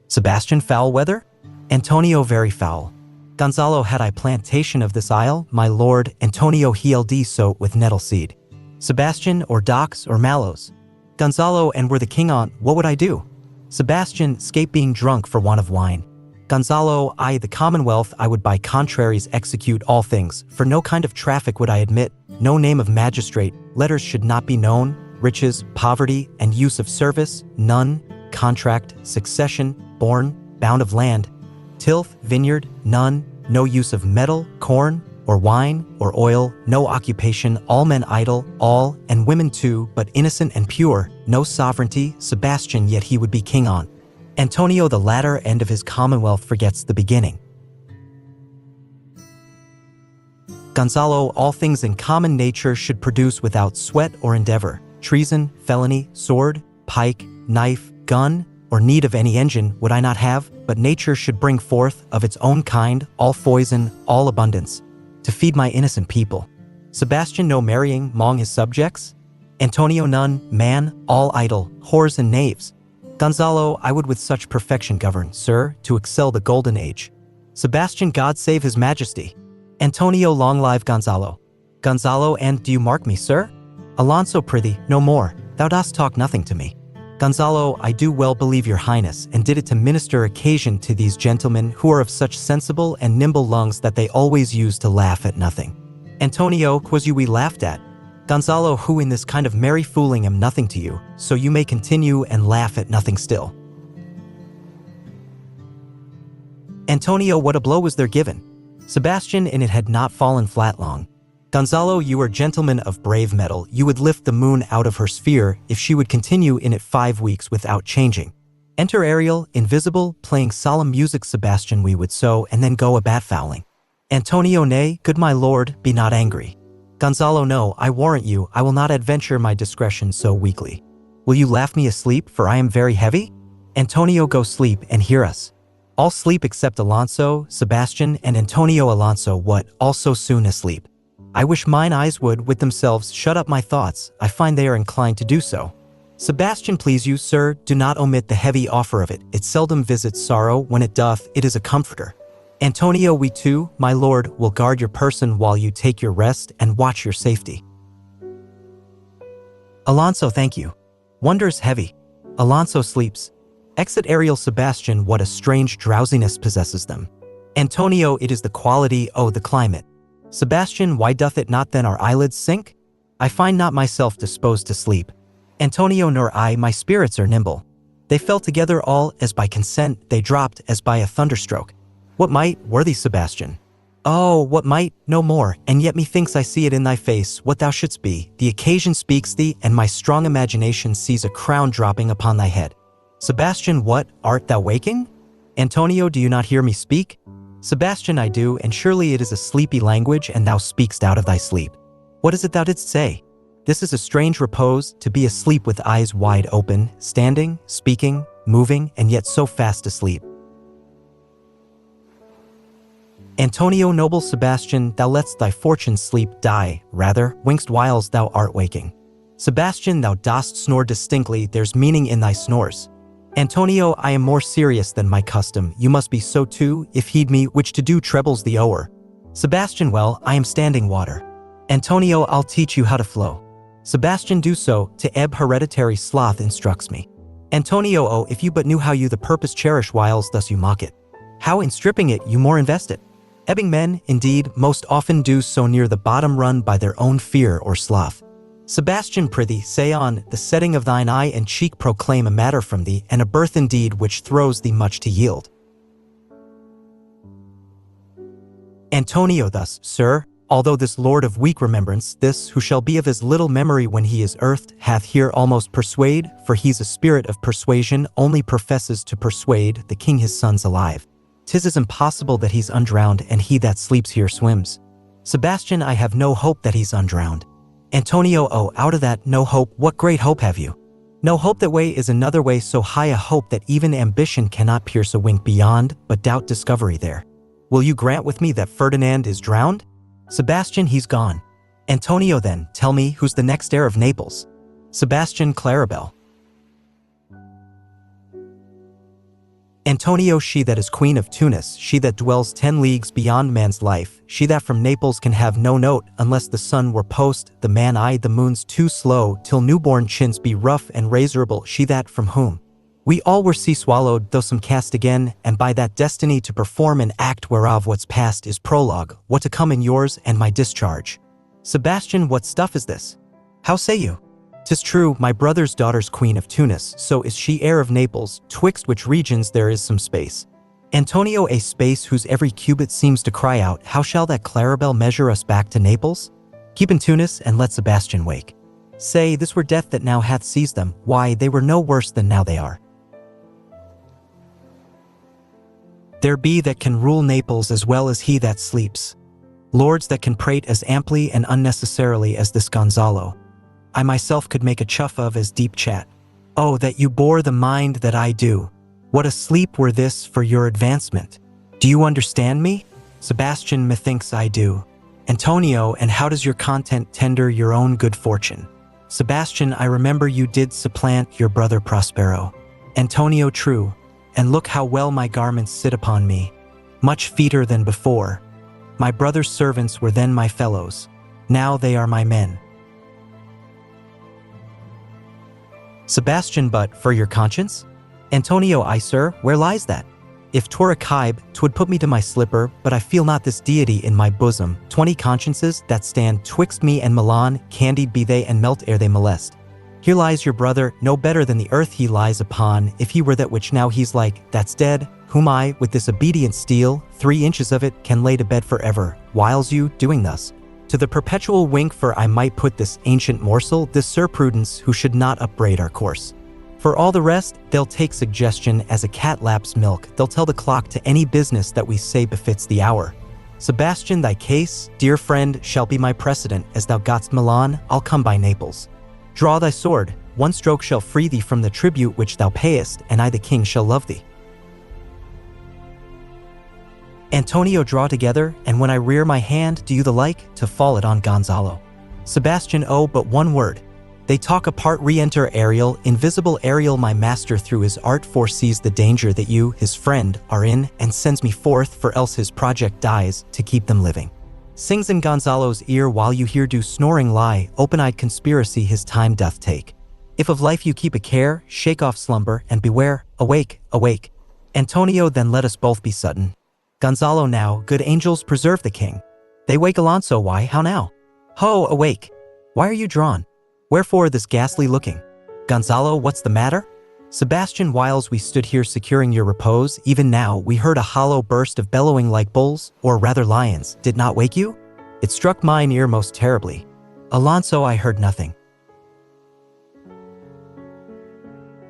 Sebastian foul weather? Antonio very foul. Gonzalo had I plantation of this isle, my lord, Antonio held so with nettle seed. Sebastian or docks or mallows. Gonzalo and were the king on't, what would I do? Sebastian, scape being drunk for want of wine. Gonzalo, I the commonwealth I would by contraries execute all things, for no kind of traffic would I admit, no name of magistrate, letters should not be known, riches, poverty, and use of service, none. contract, succession, born, bound of land, tilth, vineyard, none, no use of metal, corn, or wine, or oil, no occupation, all men idle, all, and women too, but innocent and pure, no sovereignty, Sebastian yet he would be king on. Antonio the latter end of his commonwealth forgets the beginning. Gonzalo, all things in common nature should produce without sweat or endeavor, treason, felony, sword, pike, knife, gun, or need of any engine would I not have, but nature should bring forth of its own kind all poison, all abundance, to feed my innocent people. Sebastian no marrying mong his subjects? Antonio none, man, all idle, whores and knaves. Gonzalo, I would with such perfection govern, sir, to excel the golden age. Sebastian, God save his majesty. Antonio, long live Gonzalo. Gonzalo, and do you mark me, sir? Alonso, prithee, no more, thou dost talk nothing to me. Gonzalo, I do well believe your highness, and did it to minister occasion to these gentlemen who are of such sensible and nimble lungs that they always use to laugh at nothing. Antonio, 'twas you we laughed at. Gonzalo, who in this kind of merry fooling am nothing to you, so you may continue and laugh at nothing still. Antonio, what a blow was there given! Sebastian, and it had not fallen flat long. Gonzalo, you are gentleman of brave metal, you would lift the moon out of her sphere if she would continue in it 5 weeks without changing. Enter Ariel, invisible, playing solemn music. Sebastian, we would so, and then go a bat fowling. Antonio, nay, good my lord, be not angry. Gonzalo, no, I warrant you, I will not adventure my discretion so weakly. Will you laugh me asleep, for I am very heavy? Antonio, go sleep and hear us. All sleep except Alonso, Sebastian, and Antonio. Alonso, what, all so soon asleep? I wish mine eyes would, with themselves, shut up my thoughts, I find they are inclined to do so. Sebastian, please you, sir, do not omit the heavy offer of it, it seldom visits sorrow, when it doth, it is a comforter. Antonio, we too, my lord, will guard your person while you take your rest and watch your safety. Alonso, thank you. Wonders heavy. Alonso sleeps. Exit Ariel. Sebastian, what a strange drowsiness possesses them. Antonio, it is the quality, oh, the climate. Sebastian, why doth it not then our eyelids sink? I find not myself disposed to sleep. Antonio, nor I, my spirits are nimble. They fell together all, as by consent, they dropped, as by a thunderstroke. What might, worthy Sebastian? Oh, what might, no more, and yet methinks I see it in thy face, what thou shouldst be, the occasion speaks thee, and my strong imagination sees a crown dropping upon thy head. Sebastian, what, art thou waking? Antonio, do you not hear me speak? Sebastian, I do, and surely it is a sleepy language, and thou speakst out of thy sleep. What is it thou didst say? This is a strange repose, to be asleep with eyes wide open, standing, speaking, moving, and yet so fast asleep. Antonio, noble Sebastian, thou lett'st thy fortune sleep die, rather, winkst whiles thou art waking. Sebastian, thou dost snore distinctly, there's meaning in thy snores. Antonio, I am more serious than my custom, you must be so too, if heed me, which to do trebles the o'er. Sebastian, well, I am standing water. Antonio, I'll teach you how to flow. Sebastian, do so, to ebb hereditary sloth instructs me. Antonio, oh, if you but knew how you the purpose cherish whiles thus you mock it. How in stripping it you more invest it. Ebbing men, indeed, most often do so near the bottom run by their own fear or sloth. Sebastian, prithee, say on, the setting of thine eye and cheek proclaim a matter from thee, and a birth indeed which throws thee much to yield. Antonio, thus, sir, although this lord of weak remembrance, this who shall be of as little memory when he is earthed, hath here almost persuade, for he's a spirit of persuasion, only professes to persuade the king his sons alive. 'Tis as impossible that he's undrowned, and he that sleeps here swims. Sebastian, I have no hope that he's undrowned. Antonio, oh, out of that, no hope, what great hope have you? No hope that way is another way, so high a hope that even ambition cannot pierce a wink beyond, but doubt discovery there. Will you grant with me that Ferdinand is drowned? Sebastian, he's gone. Antonio, then, tell me, who's the next heir of Naples? Sebastian, Claribel. Antonio, she that is queen of Tunis, she that dwells 10 leagues beyond man's life, she that from Naples can have no note, unless the sun were post, the man eye the moon's too slow, till newborn chins be rough and razorable, she that from whom we all were sea swallowed, though some cast again, and by that destiny to perform an act whereof what's past is prologue, what to come in yours and my discharge. Sebastian, what stuff is this? How say you? 'Tis true, my brother's daughter's queen of Tunis, so is she heir of Naples, twixt which regions there is some space. Antonio, a space whose every cubit seems to cry out, how shall that Claribel measure us back to Naples? Keep in Tunis, and let Sebastian wake. Say, this were death that now hath seized them, why, they were no worse than now they are. There be that can rule Naples as well as he that sleeps. Lords that can prate as amply and unnecessarily as this Gonzalo. I myself could make a chuff of as deep chat. Oh, that you bore the mind that I do. What a sleep were this for your advancement. Do you understand me? Sebastian, methinks I do. Antonio, and how does your content tender your own good fortune? Sebastian, I remember you did supplant your brother Prospero. Antonio, true. And look how well my garments sit upon me, much feeter than before. My brother's servants were then my fellows, now they are my men. Sebastian, but for your conscience? Antonio, I, sir, where lies that? If 'twere a kibe, 'twould put me to my slipper, but I feel not this deity in my bosom. 20 consciences that stand twixt me and Milan, candied be they and melt ere they molest. Here lies your brother, no better than the earth he lies upon, if he were that which now he's like, that's dead, whom I, with this obedient steel, 3 inches of it, can lay to bed forever, whiles you, doing thus, to the perpetual wink for I might put this ancient morsel, this Sir Prudence, who should not upbraid our course. For all the rest, they'll take suggestion as a cat laps milk, they'll tell the clock to any business that we say befits the hour. Sebastian, thy case, dear friend, shall be my precedent, as thou gotst Milan, I'll come by Naples. Draw thy sword, one stroke shall free thee from the tribute which thou payest, and I the king shall love thee. Antonio, draw together, and when I rear my hand, do you the like, to fall it on Gonzalo. Sebastian, oh, but one word. They talk apart, re-enter Ariel, invisible Ariel, my master through his art foresees the danger that you, his friend, are in, and sends me forth, for else his project dies, to keep them living. Sings in Gonzalo's ear while you here do snoring lie, open-eyed conspiracy his time doth take. If of life you keep a care, shake off slumber, and beware, awake, awake. Antonio, then let us both be sudden. Gonzalo, now, good angels preserve the king. They wake Alonso, why, how now? Ho, awake. Why are you drawn? Wherefore this ghastly looking? Gonzalo, what's the matter? Sebastian, whiles we stood here securing your repose, even now we heard a hollow burst of bellowing like bulls, or rather lions, did not wake you? It struck mine ear most terribly. Alonso, I heard nothing.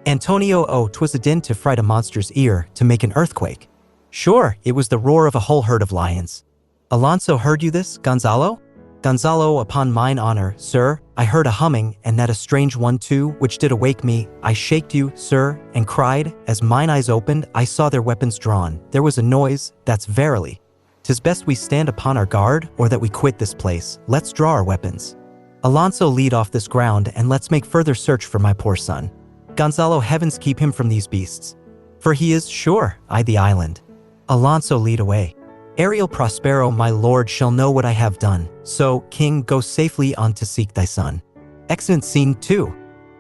Antonio, oh, 'twas a din to fright a monster's ear, to make an earthquake. Sure, it was the roar of a whole herd of lions. Alonso, heard you this, Gonzalo? Gonzalo, upon mine honor, sir, I heard a humming, and that a strange one too, which did awake me. I shaked you, sir, and cried, as mine eyes opened, I saw their weapons drawn. There was a noise, that's verily. 'Tis best we stand upon our guard, or that we quit this place. Let's draw our weapons. Alonso, lead off this ground, and let's make further search for my poor son. Gonzalo, heavens keep him from these beasts. For he is, sure, I the island. Alonso, lead away. Ariel, Prospero, my lord, shall know what I have done. So, king, go safely on to seek thy son. Excellent scene 2.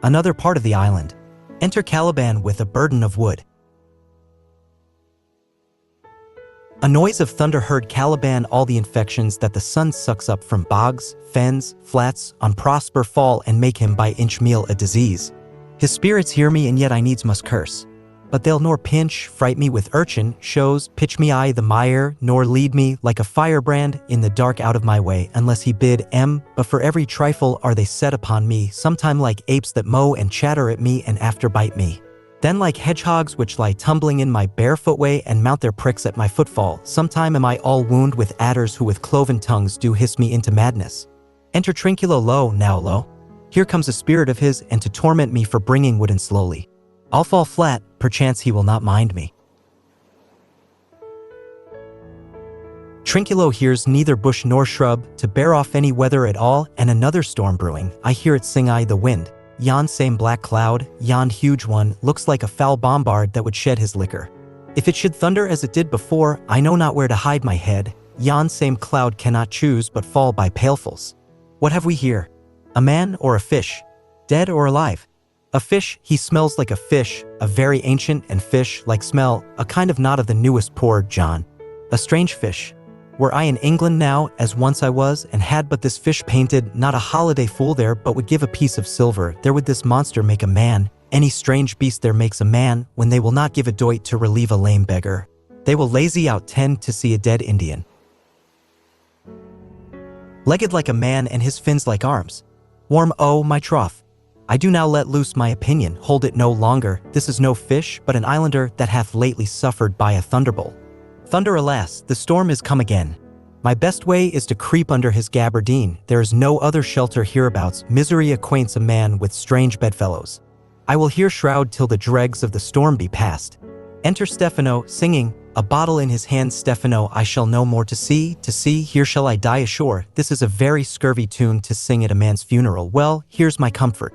Another part of the island. Enter Caliban with a burden of wood. A noise of thunder heard Caliban, all the infections that the sun sucks up from bogs, fens, flats, on Prosper fall and make him by inch meal a disease. His spirits hear me, and yet I needs must curse. But they'll nor pinch, fright me with urchin, shows, pitch me I the mire, nor lead me, like a firebrand, in the dark out of my way, unless he bid but for every trifle are they set upon me, sometime like apes that mow and chatter at me and after bite me. Then like hedgehogs which lie tumbling in my barefoot way and mount their pricks at my footfall, sometime am I all wound with adders who with cloven tongues do hiss me into madness. Enter Trinculo, lo, now lo. Here comes a spirit of his, and to torment me for bringing wood and slowly. I'll fall flat, perchance he will not mind me. Trinculo hears neither bush nor shrub, to bear off any weather at all, and another storm brewing, I hear it sing I the wind. Yon same black cloud, yon huge one, looks like a foul bombard that would shed his liquor. If it should thunder as it did before, I know not where to hide my head. Yon same cloud cannot choose but fall by pailfuls. What have we here? A man or a fish? Dead or alive? A fish, he smells like a fish, a very ancient and fish-like smell, a kind of not of the newest pour, John. A strange fish. Were I in England now, as once I was, and had but this fish painted, not a holiday fool there, but would give a piece of silver, there would this monster make a man. Any strange beast there makes a man, when they will not give a doit to relieve a lame beggar. They will lazy out 10 to see a dead Indian. Legged like a man and his fins like arms. Warm, oh, my troth. I do now let loose my opinion, hold it no longer. This is no fish, but an islander that hath lately suffered by a thunderbolt. Thunder, alas, the storm is come again. My best way is to creep under his gabardine. There is no other shelter hereabouts. Misery acquaints a man with strange bedfellows. I will here shroud till the dregs of the storm be past. Enter Stefano, singing, a bottle in his hand. Stefano, I shall no more to see, here shall I die ashore. This is a very scurvy tune to sing at a man's funeral. Well, here's my comfort.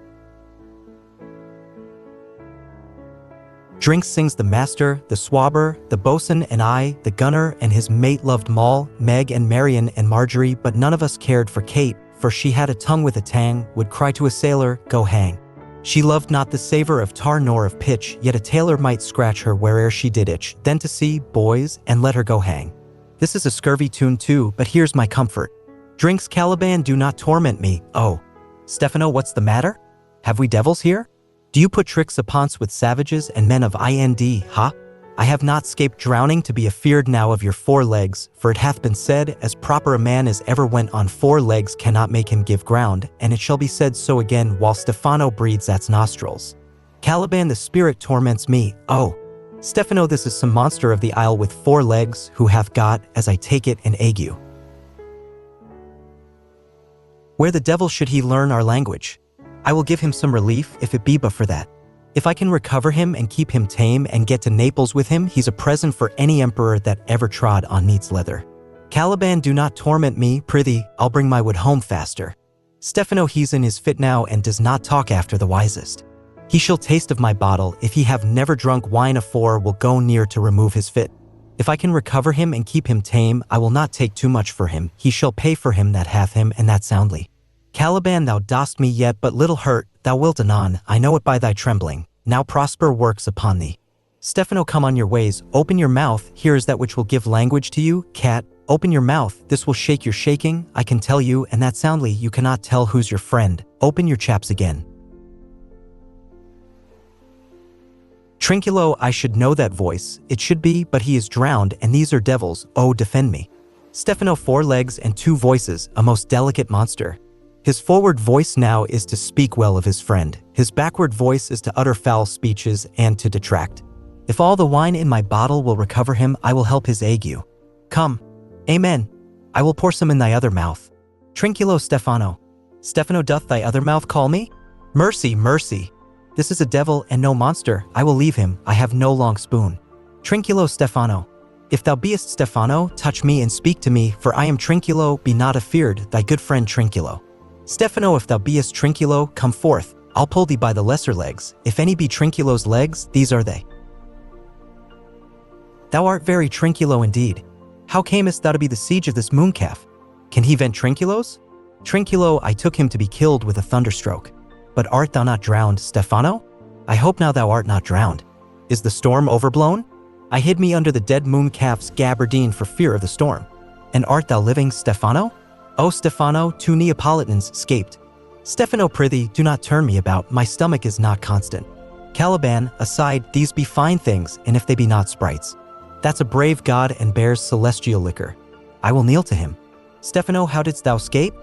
Drink, sings the master, the swabber, the boatswain and I, the gunner and his mate loved Moll, Meg and Marion and Marjorie, but none of us cared for Kate, for she had a tongue with a tang, would cry to a sailor, go hang. She loved not the savor of tar nor of pitch, yet a tailor might scratch her where'er she did itch. Then to sea, boys, and let her go hang. This is a scurvy tune too, but here's my comfort. Drinks, Caliban, do not torment me. Oh, Stefano, what's the matter? Have we devils here? Do you put tricks upon's with savages and men of ind, ha? I have not scaped drowning to be afeard now of your 4 legs, for it hath been said, as proper a man as ever went on 4 legs cannot make him give ground, and it shall be said so again while Stefano breathes at's nostrils. Caliban, the spirit torments me. Oh, Stefano, this is some monster of the isle with 4 legs, who hath got, as I take it, an ague. Where the devil should he learn our language? I will give him some relief, if it be but for that. If I can recover him and keep him tame and get to Naples with him, he's a present for any emperor that ever trod on neat's leather. Caliban, do not torment me, prithee, I'll bring my wood home faster. Stefano, he's in his fit now and does not talk after the wisest. He shall taste of my bottle, if he have never drunk wine afore, will go near to remove his fit. If I can recover him and keep him tame, I will not take too much for him, he shall pay for him that hath him, and that soundly. Caliban, thou dost me yet but little hurt, thou wilt anon, I know it by thy trembling, now prosper works upon thee. Stefano, come on your ways, open your mouth, here is that which will give language to you, cat, open your mouth, this will shake your shaking, I can tell you, and that soundly you cannot tell who's your friend, open your chaps again. Trinculo, I should know that voice, it should be, but he is drowned, and these are devils, oh defend me. Stefano, 4 legs and 2 voices, a most delicate monster. His forward voice now is to speak well of his friend. His backward voice is to utter foul speeches and to detract. If all the wine in my bottle will recover him, I will help his ague. Come. Amen. I will pour some in thy other mouth. Trinculo, Stefano. Stefano, doth thy other mouth call me? Mercy, mercy. This is a devil and no monster. I will leave him. I have no long spoon. Trinculo, Stefano. If thou beest Stefano, touch me and speak to me, for I am Trinculo, be not afeard, thy good friend Trinculo. Stefano, if thou beest Trinculo, come forth, I'll pull thee by the lesser legs, if any be Trinculo's legs, these are they. Thou art very Trinculo indeed. How camest thou to be the siege of this mooncalf? Can he vent Trinculos? Trinculo, I took him to be killed with a thunderstroke. But art thou not drowned, Stefano? I hope now thou art not drowned. Is the storm overblown? I hid me under the dead mooncalf's gabardine for fear of the storm. And art thou living, Stefano? O Stefano, 2 Neapolitans scaped. Stefano, prithee, do not turn me about, my stomach is not constant. Caliban, aside, these be fine things, and if they be not sprites. That's a brave god and bears celestial liquor. I will kneel to him. Stefano, how didst thou escape?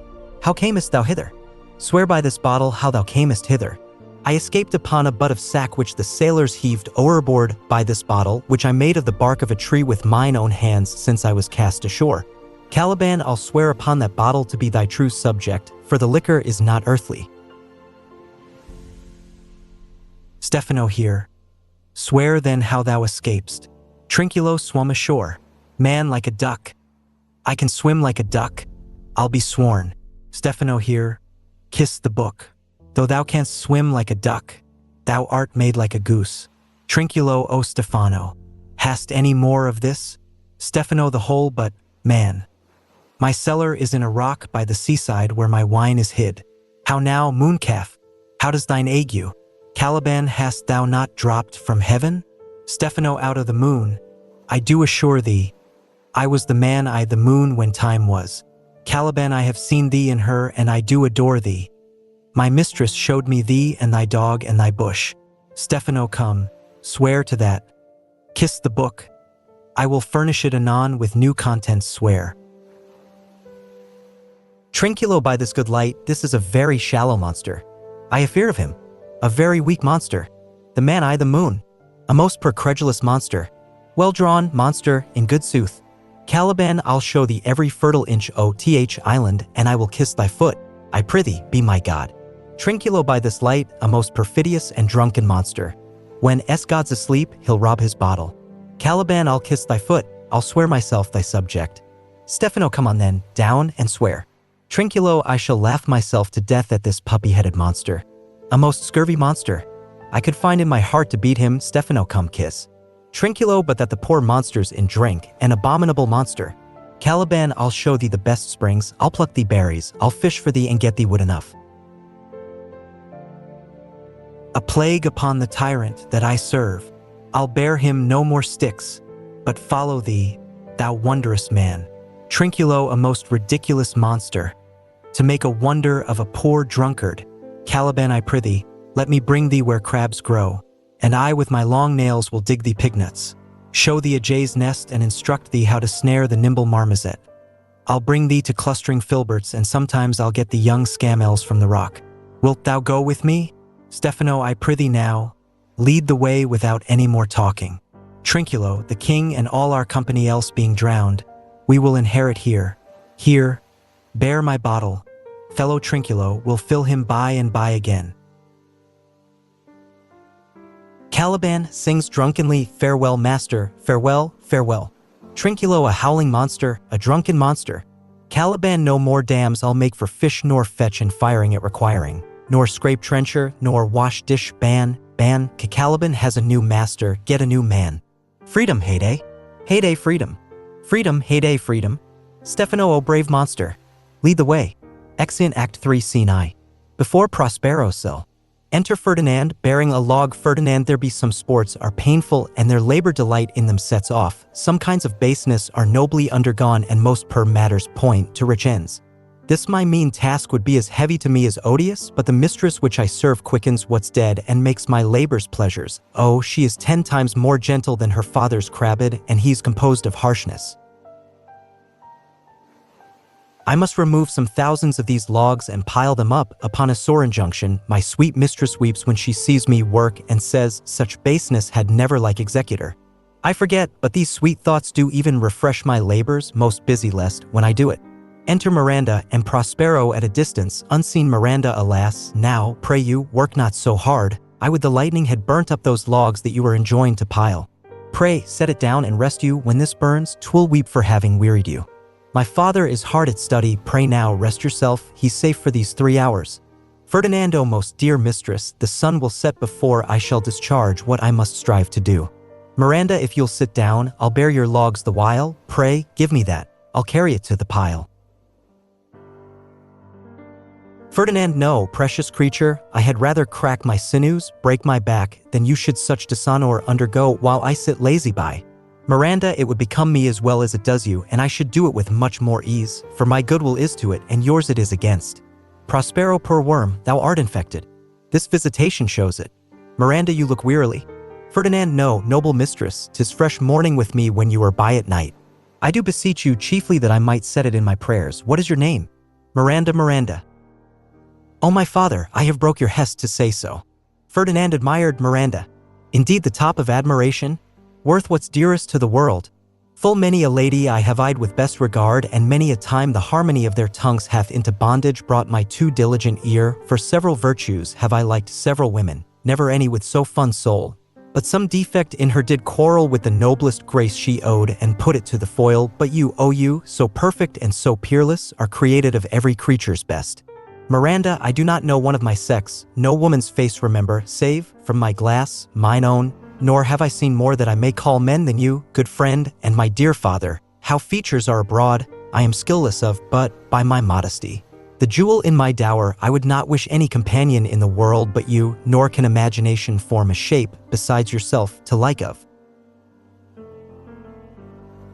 How camest thou hither? Swear by this bottle how thou camest hither. I escaped upon a butt of sack which the sailors heaved overboard by this bottle, which I made of the bark of a tree with mine own hands since I was cast ashore. Caliban, I'll swear upon that bottle to be thy true subject, for the liquor is not earthly. Stefano, here. Swear then how thou escapest. Trinculo, swum ashore. Man, like a duck. I can swim like a duck. I'll be sworn. Stefano, here. Kiss the book. Though thou canst swim like a duck, thou art made like a goose. Trinculo, o Stefano. Hast any more of this? Stefano, the whole, but, man. My cellar is in a rock by the seaside where my wine is hid. How now, mooncalf? How does thine ague? Caliban, hast thou not dropped from heaven? Stefano, out of the moon. I do assure thee, I was the man, I the moon when time was. Caliban, I have seen thee in her, and I do adore thee. My mistress showed me thee and thy dog and thy bush. Stephano, come, swear to that. Kiss the book. I will furnish it anon with new contents, swear. Trinculo, by this good light, this is a very shallow monster. I have fear of him. A very weak monster. The man, I the moon. A most percredulous monster. Well-drawn monster, in good sooth. Caliban, I'll show thee every fertile inch o.th island, and I will kiss thy foot. I prithee, be my god. Trinculo, by this light, a most perfidious and drunken monster. When God's asleep, he'll rob his bottle. Caliban, I'll kiss thy foot, I'll swear myself thy subject. Stephano, come on then, down and swear. Trinculo, I shall laugh myself to death at this puppy-headed monster. A most scurvy monster. I could find in my heart to beat him. Stephano, come kiss. Trinculo, but that the poor monster's in drink, an abominable monster. Caliban, I'll show thee the best springs, I'll pluck thee berries, I'll fish for thee and get thee wood enough. A plague upon the tyrant that I serve. I'll bear him no more sticks, but follow thee, thou wondrous man. Trinculo, a most ridiculous monster, to make a wonder of a poor drunkard. Caliban, I prithee, let me bring thee where crabs grow, and I with my long nails will dig thee pignuts, show thee a jay's nest and instruct thee how to snare the nimble marmoset. I'll bring thee to clustering filberts, and sometimes I'll get the young scamels from the rock. Wilt thou go with me? Stephano, I prithee now, lead the way without any more talking. Trinculo, the king and all our company else being drowned, we will inherit here. Here, bear my bottle. Fellow Trinculo will fill him by and by again. Caliban sings drunkenly, farewell, master, farewell, farewell. Trinculo, a howling monster, a drunken monster. Caliban, no more dams I'll make for fish nor fetch and firing it requiring, nor scrape trencher, nor wash dish, ban. Caliban has a new master, get a new man. Freedom, heyday. Heyday, freedom. Freedom, heyday, freedom. Stephano, O brave monster, lead the way. Exeunt Act 3 Scene I. Before Prospero cell. Enter Ferdinand, bearing a log. Ferdinand, there be some sports are painful, and their labor delight in them sets off. Some kinds of baseness are nobly undergone, and most per matters point to rich ends. This my mean task would be as heavy to me as odious, but the mistress which I serve quickens what's dead and makes my labors pleasures. Oh, she is 10 times more gentle than her father's crabbed, and he's composed of harshness. I must remove some thousands of these logs and pile them up. Upon a sore injunction, my sweet mistress weeps when she sees me work and says, such baseness had never like executor. I forget, but these sweet thoughts do even refresh my labors, most busy lest, when I do it. Enter Miranda and Prospero at a distance, unseen. Miranda, alas, now, pray you, work not so hard. I would the lightning had burnt up those logs that you were enjoined to pile. Pray, set it down and rest you. When this burns, 'twill weep for having wearied you. My father is hard at study, pray now rest yourself, he's safe for these 3 hours. Ferdinando, most dear mistress, the sun will set before I shall discharge what I must strive to do. Miranda, if you'll sit down, I'll bear your logs the while, pray, give me that, I'll carry it to the pile. Ferdinand, no, precious creature, I had rather crack my sinews, break my back, than you should such dishonor undergo while I sit lazy by. Miranda, it would become me as well as it does you, and I should do it with much more ease, for my goodwill is to it, and yours it is against. Prospero, poor worm, thou art infected. This visitation shows it. Miranda, you look wearily. Ferdinand, no, noble mistress, 'tis fresh morning with me when you are by at night. I do beseech you chiefly that I might set it in my prayers. What is your name? Miranda, Miranda. Oh my father, I have broke your hest to say so. Ferdinand admired Miranda. Indeed the top of admiration, worth what's dearest to the world. Full many a lady I have eyed with best regard, and many a time the harmony of their tongues hath into bondage brought my too diligent ear. For several virtues have I liked several women, never any with so fun soul. But some defect in her did quarrel with the noblest grace she owed, and put it to the foil. But you, O you, so perfect and so peerless, are created of every creature's best. Miranda, I do not know one of my sex, no woman's face remember, save, from my glass, mine own, nor have I seen more that I may call men than you, good friend, and my dear father. How features are abroad, I am skillless of, but, by my modesty, the jewel in my dower, I would not wish any companion in the world but you, nor can imagination form a shape, besides yourself, to like of.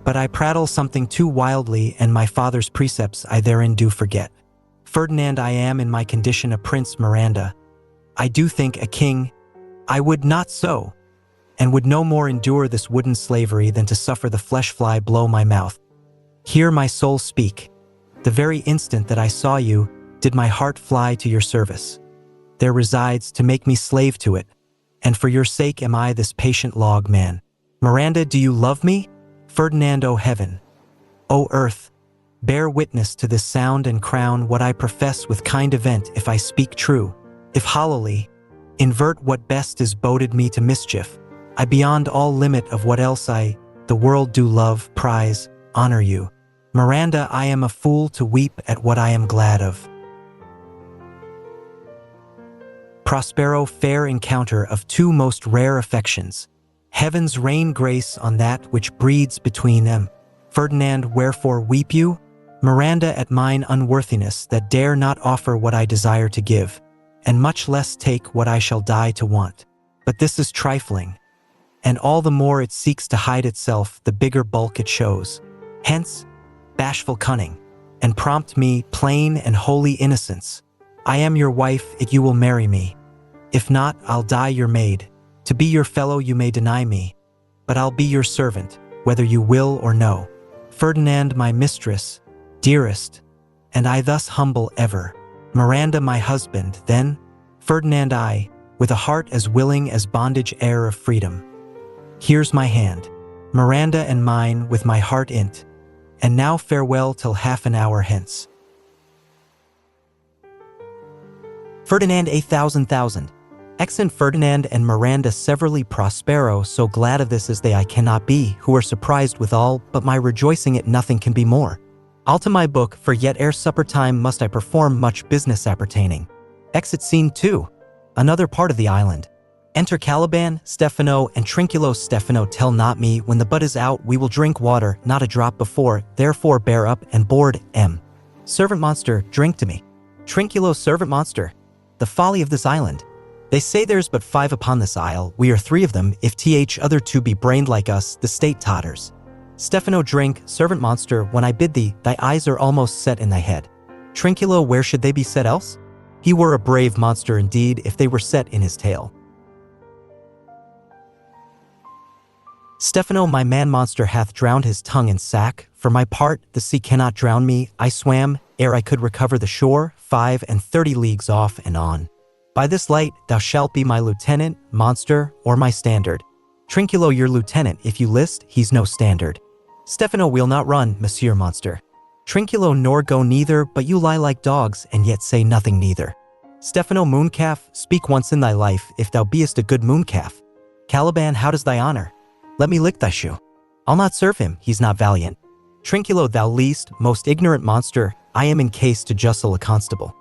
But I prattle something too wildly, and my father's precepts I therein do forget. Ferdinand, I am in my condition a prince. Miranda, I do think a king. I would not so, and would no more endure this wooden slavery than to suffer the flesh fly blow my mouth. Hear my soul speak. The very instant that I saw you, did my heart fly to your service. There resides to make me slave to it, and for your sake am I this patient log man. Miranda, do you love me? Ferdinand, O heaven, O earth, bear witness to this sound and crown what I profess with kind event if I speak true. If hollowly, invert what best is boded me to mischief, I beyond all limit of what else I, the world do love, prize, honor you. Miranda, I am a fool to weep at what I am glad of. Prospero, fair encounter of two most rare affections. Heavens rain grace on that which breeds between them. Ferdinand, wherefore weep you? Miranda, at mine unworthiness that dare not offer what I desire to give, and much less take what I shall die to want. But this is trifling, and all the more it seeks to hide itself, the bigger bulk it shows. Hence, bashful cunning, and prompt me plain and holy innocence. I am your wife, if you will marry me. If not, I'll die your maid. To be your fellow you may deny me, but I'll be your servant, whether you will or no. Ferdinand, my mistress, dearest, and I thus humble ever. Miranda, my husband, then, Ferdinand, I, with a heart as willing as bondage heir of freedom. Here's my hand, Miranda, and mine with my heart in't, and now farewell till half an hour hence. Ferdinand, a thousand. Exeunt Ferdinand and Miranda severally. Prospero, so glad of this as they I cannot be, who are surprised withal, but my rejoicing at nothing can be more. I'll to my book, for yet ere supper time must I perform much business appertaining. Exit Scene 2. Another part of the island. Enter Caliban, Stephano, and Trinculo. Stephano, tell not me, when the butt is out we will drink water, not a drop before, therefore bear up and board. Servant monster, drink to me. Trinculo, servant monster, the folly of this island. They say there's but 5 upon this isle, we are 3 of them, if other 2 be brained like us, the state totters. Stephano, drink, servant monster, when I bid thee, thy eyes are almost set in thy head. Trinculo, where should they be set else? He were a brave monster indeed, if they were set in his tail. Stephano, my man monster hath drowned his tongue in sack. For my part, the sea cannot drown me. I swam, ere I could recover the shore, 35 leagues off and on. By this light, thou shalt be my lieutenant, monster, or my standard. Trinculo, your lieutenant, if you list, he's no standard. Stephano, we'll not run, monsieur monster. Trinculo, nor go neither, but you lie like dogs, and yet say nothing neither. Stephano, mooncalf, speak once in thy life, if thou beest a good mooncalf. Caliban, how does thy honor? Let me lick thy shoe. I'll not serve him, he's not valiant. Trinculo, thou least, most ignorant monster, I am in case to justle a constable.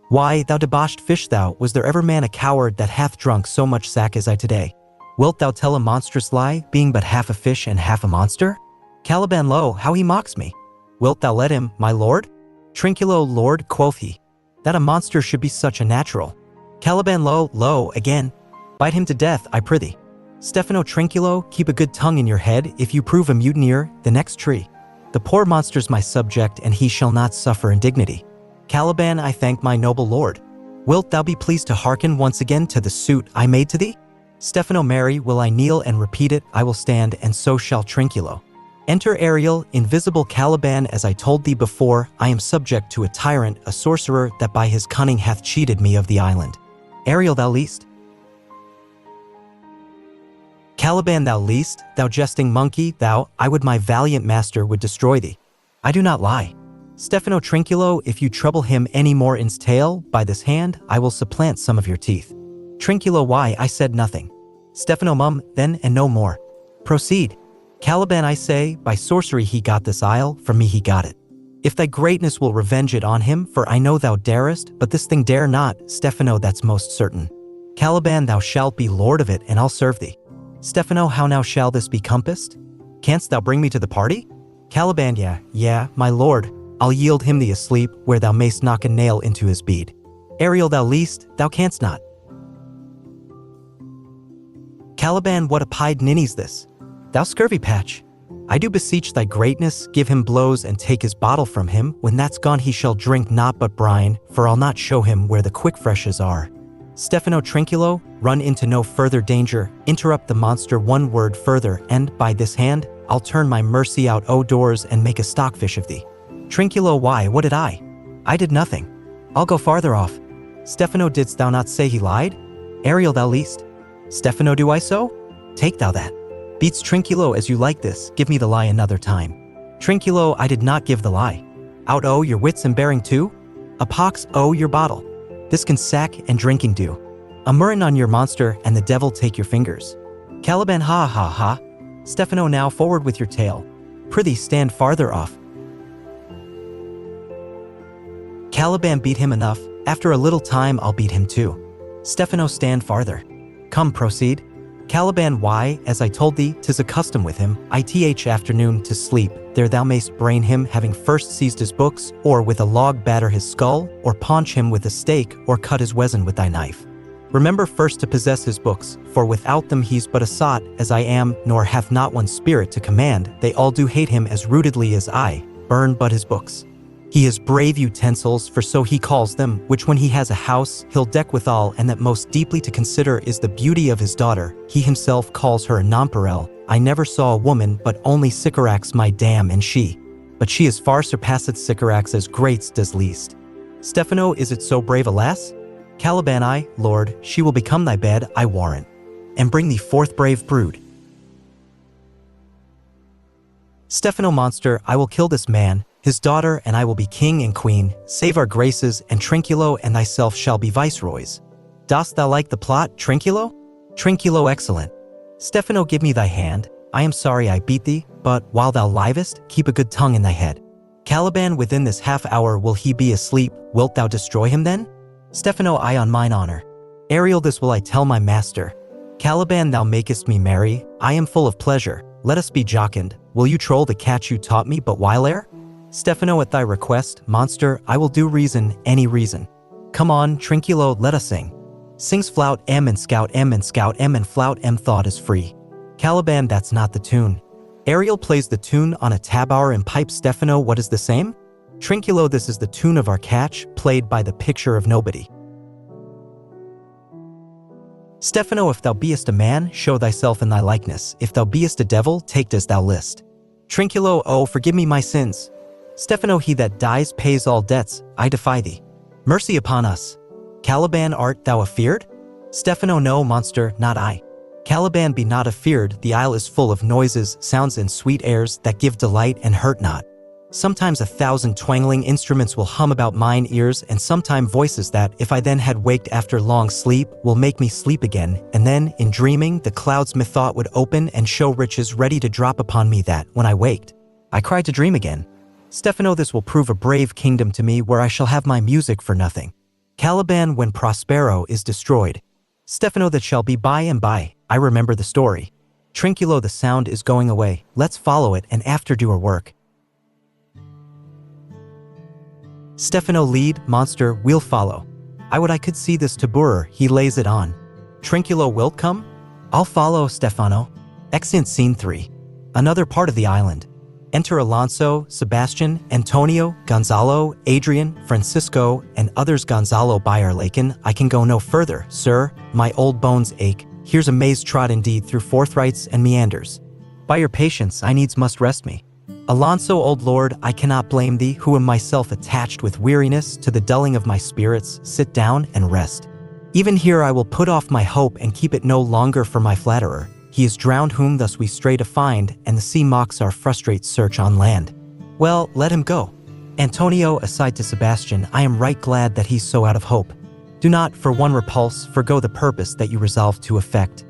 Why, thou debauched fish thou, was there ever man a coward that hath drunk so much sack as I today? Wilt thou tell a monstrous lie, being but half a fish and half a monster? Caliban, lo, how he mocks me. Wilt thou let him, my lord? Trinculo, lord, quoth he, that a monster should be such a natural. Caliban, lo, again. Bite him to death, I prithee. Stephano, Trinculo, keep a good tongue in your head, if you prove a mutineer, the next tree. The poor monster's my subject, and he shall not suffer indignity. Caliban, I thank my noble lord. Wilt thou be pleased to hearken once again to the suit I made to thee? Stephano, marry, will I kneel and repeat it, I will stand, and so shall Trinculo. Enter Ariel, invisible. Caliban, as I told thee before, I am subject to a tyrant, a sorcerer, that by his cunning hath cheated me of the island. Ariel, thou least. Caliban, thou least, thou jesting monkey, thou, I would my valiant master would destroy thee. I do not lie. Stephano, Trinculo, if you trouble him any more in's tail, by this hand, I will supplant some of your teeth. Trinculo, why, I said nothing. Stephano, mum, then, and no more. Proceed. Caliban, I say, by sorcery he got this isle, from me he got it. If thy greatness will revenge it on him, for I know thou darest, but this thing dare not, Stephano, that's most certain. Caliban, thou shalt be lord of it, and I'll serve thee. Stephano, how now shall this be compassed? Canst thou bring me to the party? Caliban, yeah, my lord, I'll yield him thee asleep, where thou mayst knock a nail into his bead. Ariel, thou least, thou canst not. Caliban, what a pied ninny's this? Thou scurvy patch. I do beseech thy greatness, give him blows and take his bottle from him. When that's gone he shall drink naught but brine, for I'll not show him where the quick freshes are. Stefano Trinculo, run into no further danger, interrupt the monster one word further, and, by this hand, I'll turn my mercy out o' doors and make a stockfish of thee. Trinculo, why, what did I? I did nothing. I'll go farther off. Stefano, didst thou not say he lied? Ariel, thou least. Stefano, do I so? Take thou that. Beats Trinculo, as you like this, give me the lie another time. Trinculo, I did not give the lie. Out o' your wits and bearing too? A pox o' your bottle. This can sack and drinking do. A murrain on your monster and the devil take your fingers. Caliban, ha ha ha. Stefano, now forward with your tale. Prithee stand farther off. Caliban, beat him enough. After a little time I'll beat him too. Stefano, stand farther. Come, proceed. Caliban, why, as I told thee, 'tis a custom with him, ith afternoon to sleep, there thou mayst brain him, having first seized his books, or with a log batter his skull, or paunch him with a stake, or cut his weazon with thy knife. Remember first to possess his books, for without them he's but a sot, as I am, nor hath not one spirit to command, they all do hate him as rootedly as I, burn but his books. He has brave utensils, for so he calls them, which when he has a house, he'll deck withal, and that most deeply to consider is the beauty of his daughter. He himself calls her a nonpareil. I never saw a woman, but only Sycorax my dam, and she. But she is far surpasseth Sycorax as greats does least. Stefano, is it so brave a lass? Caliban, I, Lord, she will become thy bed, I warrant. And bring thee forth brave brood. Stefano, monster, I will kill this man, his daughter, and I will be king and queen, save our graces, and Trinculo and thyself shall be viceroys. Dost thou like the plot, Trinculo? Trinculo, excellent. Stefano, give me thy hand. I am sorry I beat thee, but while thou livest, keep a good tongue in thy head. Caliban, within this half hour will he be asleep, wilt thou destroy him then? Stefano, I on mine honor. Ariel, this will I tell my master. Caliban, thou makest me merry, I am full of pleasure, let us be jocund, will you troll the catch you taught me but whileare? Stefano, at thy request, monster, I will do reason, any reason. Come on, Trinculo, let us sing. Sings flout M and scout M and scout M and flout M, thought is free. Caliban, that's not the tune. Ariel plays the tune on a tabor and pipes. Stefano, what is the same? Trinculo, this is the tune of our catch, played by the picture of nobody. Stefano, if thou beest a man, show thyself in thy likeness. If thou beest a devil, take as thou list. Trinculo, oh, forgive me my sins. Stefano, he that dies pays all debts, I defy thee. Mercy upon us. Caliban, art thou afeard? Stefano, no, monster, not I. Caliban, be not afeard, the isle is full of noises, sounds and sweet airs that give delight and hurt not. Sometimes 1,000 twangling instruments will hum about mine ears, and sometime voices that, if I then had waked after long sleep, will make me sleep again, and then, in dreaming, the clouds methought would open and show riches ready to drop upon me that, when I waked, I cried to dream again. Stefano, this will prove a brave kingdom to me where I shall have my music for nothing. Caliban, when Prospero is destroyed. Stefano, that shall be by and by, I remember the story. Trinculo, the sound is going away, let's follow it and after do our work. Stefano, lead, monster, we'll follow. I would I could see this tabourer, he lays it on. Trinculo, wilt come? I'll follow, Stefano. Exeunt Scene 3. Another part of the island. Enter Alonso, Sebastian, Antonio, Gonzalo, Adrian, Francisco, and others. Gonzalo, by our lakin, I can go no further, sir, my old bones ache. Here's a maze trod indeed through forthrights and meanders. By your patience I needs must rest me. Alonso, old lord, I cannot blame thee, who am myself attached with weariness to the dulling of my spirits. Sit down and rest. Even here I will put off my hope and keep it no longer for my flatterer. He is drowned whom thus we stray to find, and the sea mocks our frustrate search on land. Well, let him go. Antonio, aside to Sebastian, I am right glad that he's so out of hope. Do not, for one repulse, forgo the purpose that you resolve to effect.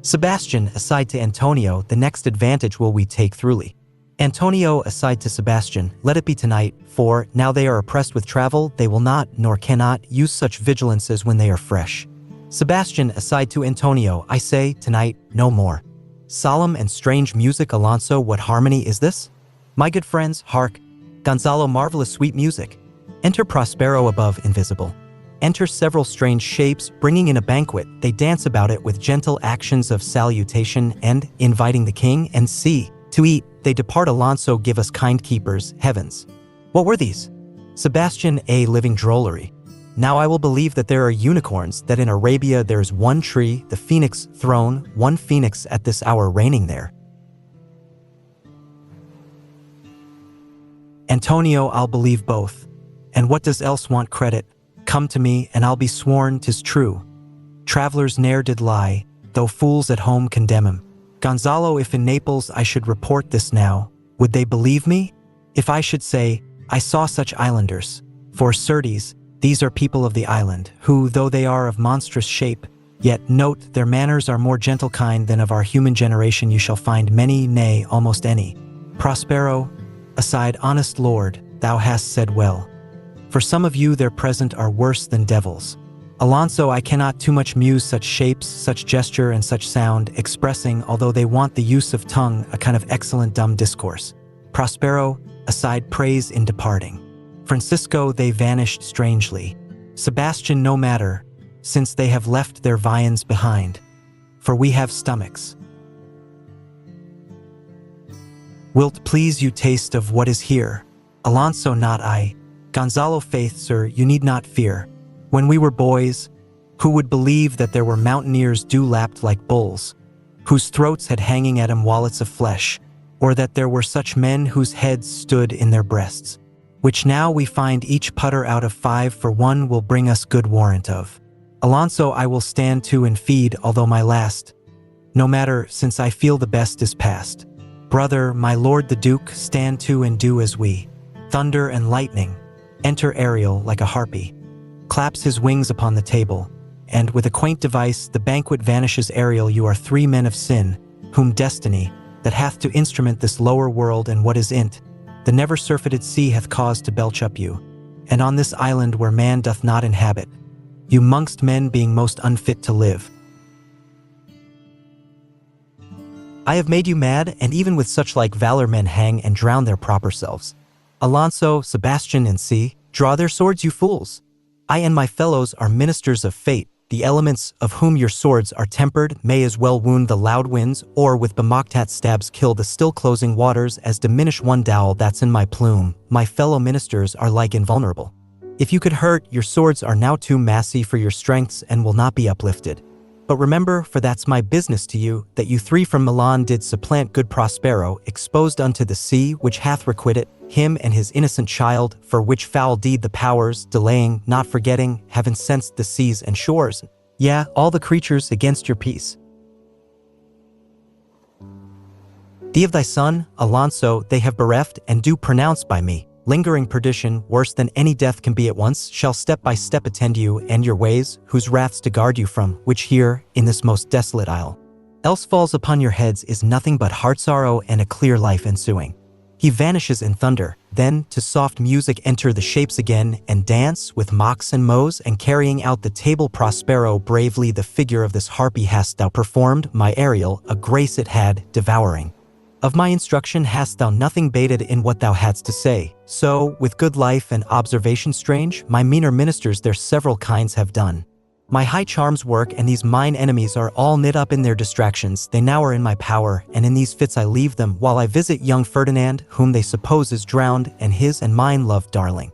Sebastian, aside to Antonio, the next advantage will we take throughly. Antonio, aside to Sebastian, let it be tonight, for, now they are oppressed with travel, they will not, nor cannot, use such vigilance as when they are fresh. Sebastian, aside to Antonio, I say, tonight, no more. Solemn and strange music. Alonso, what harmony is this? My good friends, hark. Gonzalo, marvelous sweet music. Enter Prospero above, invisible. Enter several strange shapes, bringing in a banquet. They dance about it with gentle actions of salutation and, inviting the king and sea to eat, they depart. Alonso, give us kind keepers, heavens. What were these? Sebastian, a living drollery. Now I will believe that there are unicorns, that in Arabia there is one tree, the phoenix throne, one phoenix at this hour reigning there. Antonio, I'll believe both. And what does else want credit? Come to me, and I'll be sworn 'tis true. Travelers ne'er did lie, though fools at home condemn him. Gonzalo, if in Naples I should report this now, would they believe me? If I should say, I saw such islanders. For certes, these are people of the island, who, though they are of monstrous shape, yet, note, their manners are more gentle kind than of our human generation. You shall find many, nay, almost any. Prospero, aside, honest lord, thou hast said well. For some of you their present are worse than devils. Alonso, I cannot too much muse such shapes, such gesture, and such sound, expressing, although they want the use of tongue, a kind of excellent dumb discourse. Prospero, aside, praise in departing. Francisco, they vanished strangely. Sebastian, no matter, since they have left their viands behind. For we have stomachs. Wilt please you taste of what is here? Alonso, not I. Gonzalo, faith, sir, you need not fear. When we were boys, who would believe that there were mountaineers dew-lapped like bulls, whose throats had hanging at 'em wallets of flesh, or that there were such men whose heads stood in their breasts, which now we find each putter out of 5 for 1 will bring us good warrant of. Alonso, I will stand to and feed, although my last. No matter, since I feel the best is past. Brother, my lord the duke, stand to and do as we. Thunder and lightning. Enter Ariel like a harpy. Claps his wings upon the table, and with a quaint device the banquet vanishes. Ariel, you are 3 men of sin, whom destiny, that hath to instrument this lower world and what is in't, the never surfeited sea hath caused to belch up you, and on this island where man doth not inhabit, you mongst men being most unfit to live. I have made you mad, and even with such like valor men hang and drown their proper selves. Alonso, Sebastian, and see, draw their swords, you fools. I and my fellows are ministers of fate. The elements of whom your swords are tempered may as well wound the loud winds, or with Bamoktat stabs kill the still closing waters, as diminish one dowel that's in my plume. My fellow ministers are like invulnerable. If you could hurt, your swords are now too massy for your strengths and will not be uplifted. But remember, for that's my business to you, that you 3 from Milan did supplant good Prospero, exposed unto the sea, which hath requited him and his innocent child, for which foul deed the powers, delaying, not forgetting, have incensed the seas and shores. Yea, all the creatures against your peace. Thee of thy son, Alonso, they have bereft, and do pronounce by me, lingering perdition, worse than any death can be at once, shall step by step attend you and your ways, whose wraths to guard you from, which here, in this most desolate isle, else falls upon your heads is nothing but heart sorrow and a clear life ensuing. He vanishes in thunder, then to soft music enter the shapes again, and dance with mocks and mows, and carrying out the table. Prospero, bravely the figure of this harpy hast thou performed, my Ariel, a grace it had, devouring. Of my instruction hast thou nothing bated in what thou hadst to say, so, with good life and observation strange, my meaner ministers their several kinds have done. My high charms work, and these mine enemies are all knit up in their distractions. They now are in my power, and in these fits I leave them, while I visit young Ferdinand, whom they suppose is drowned, and his and mine loved darling.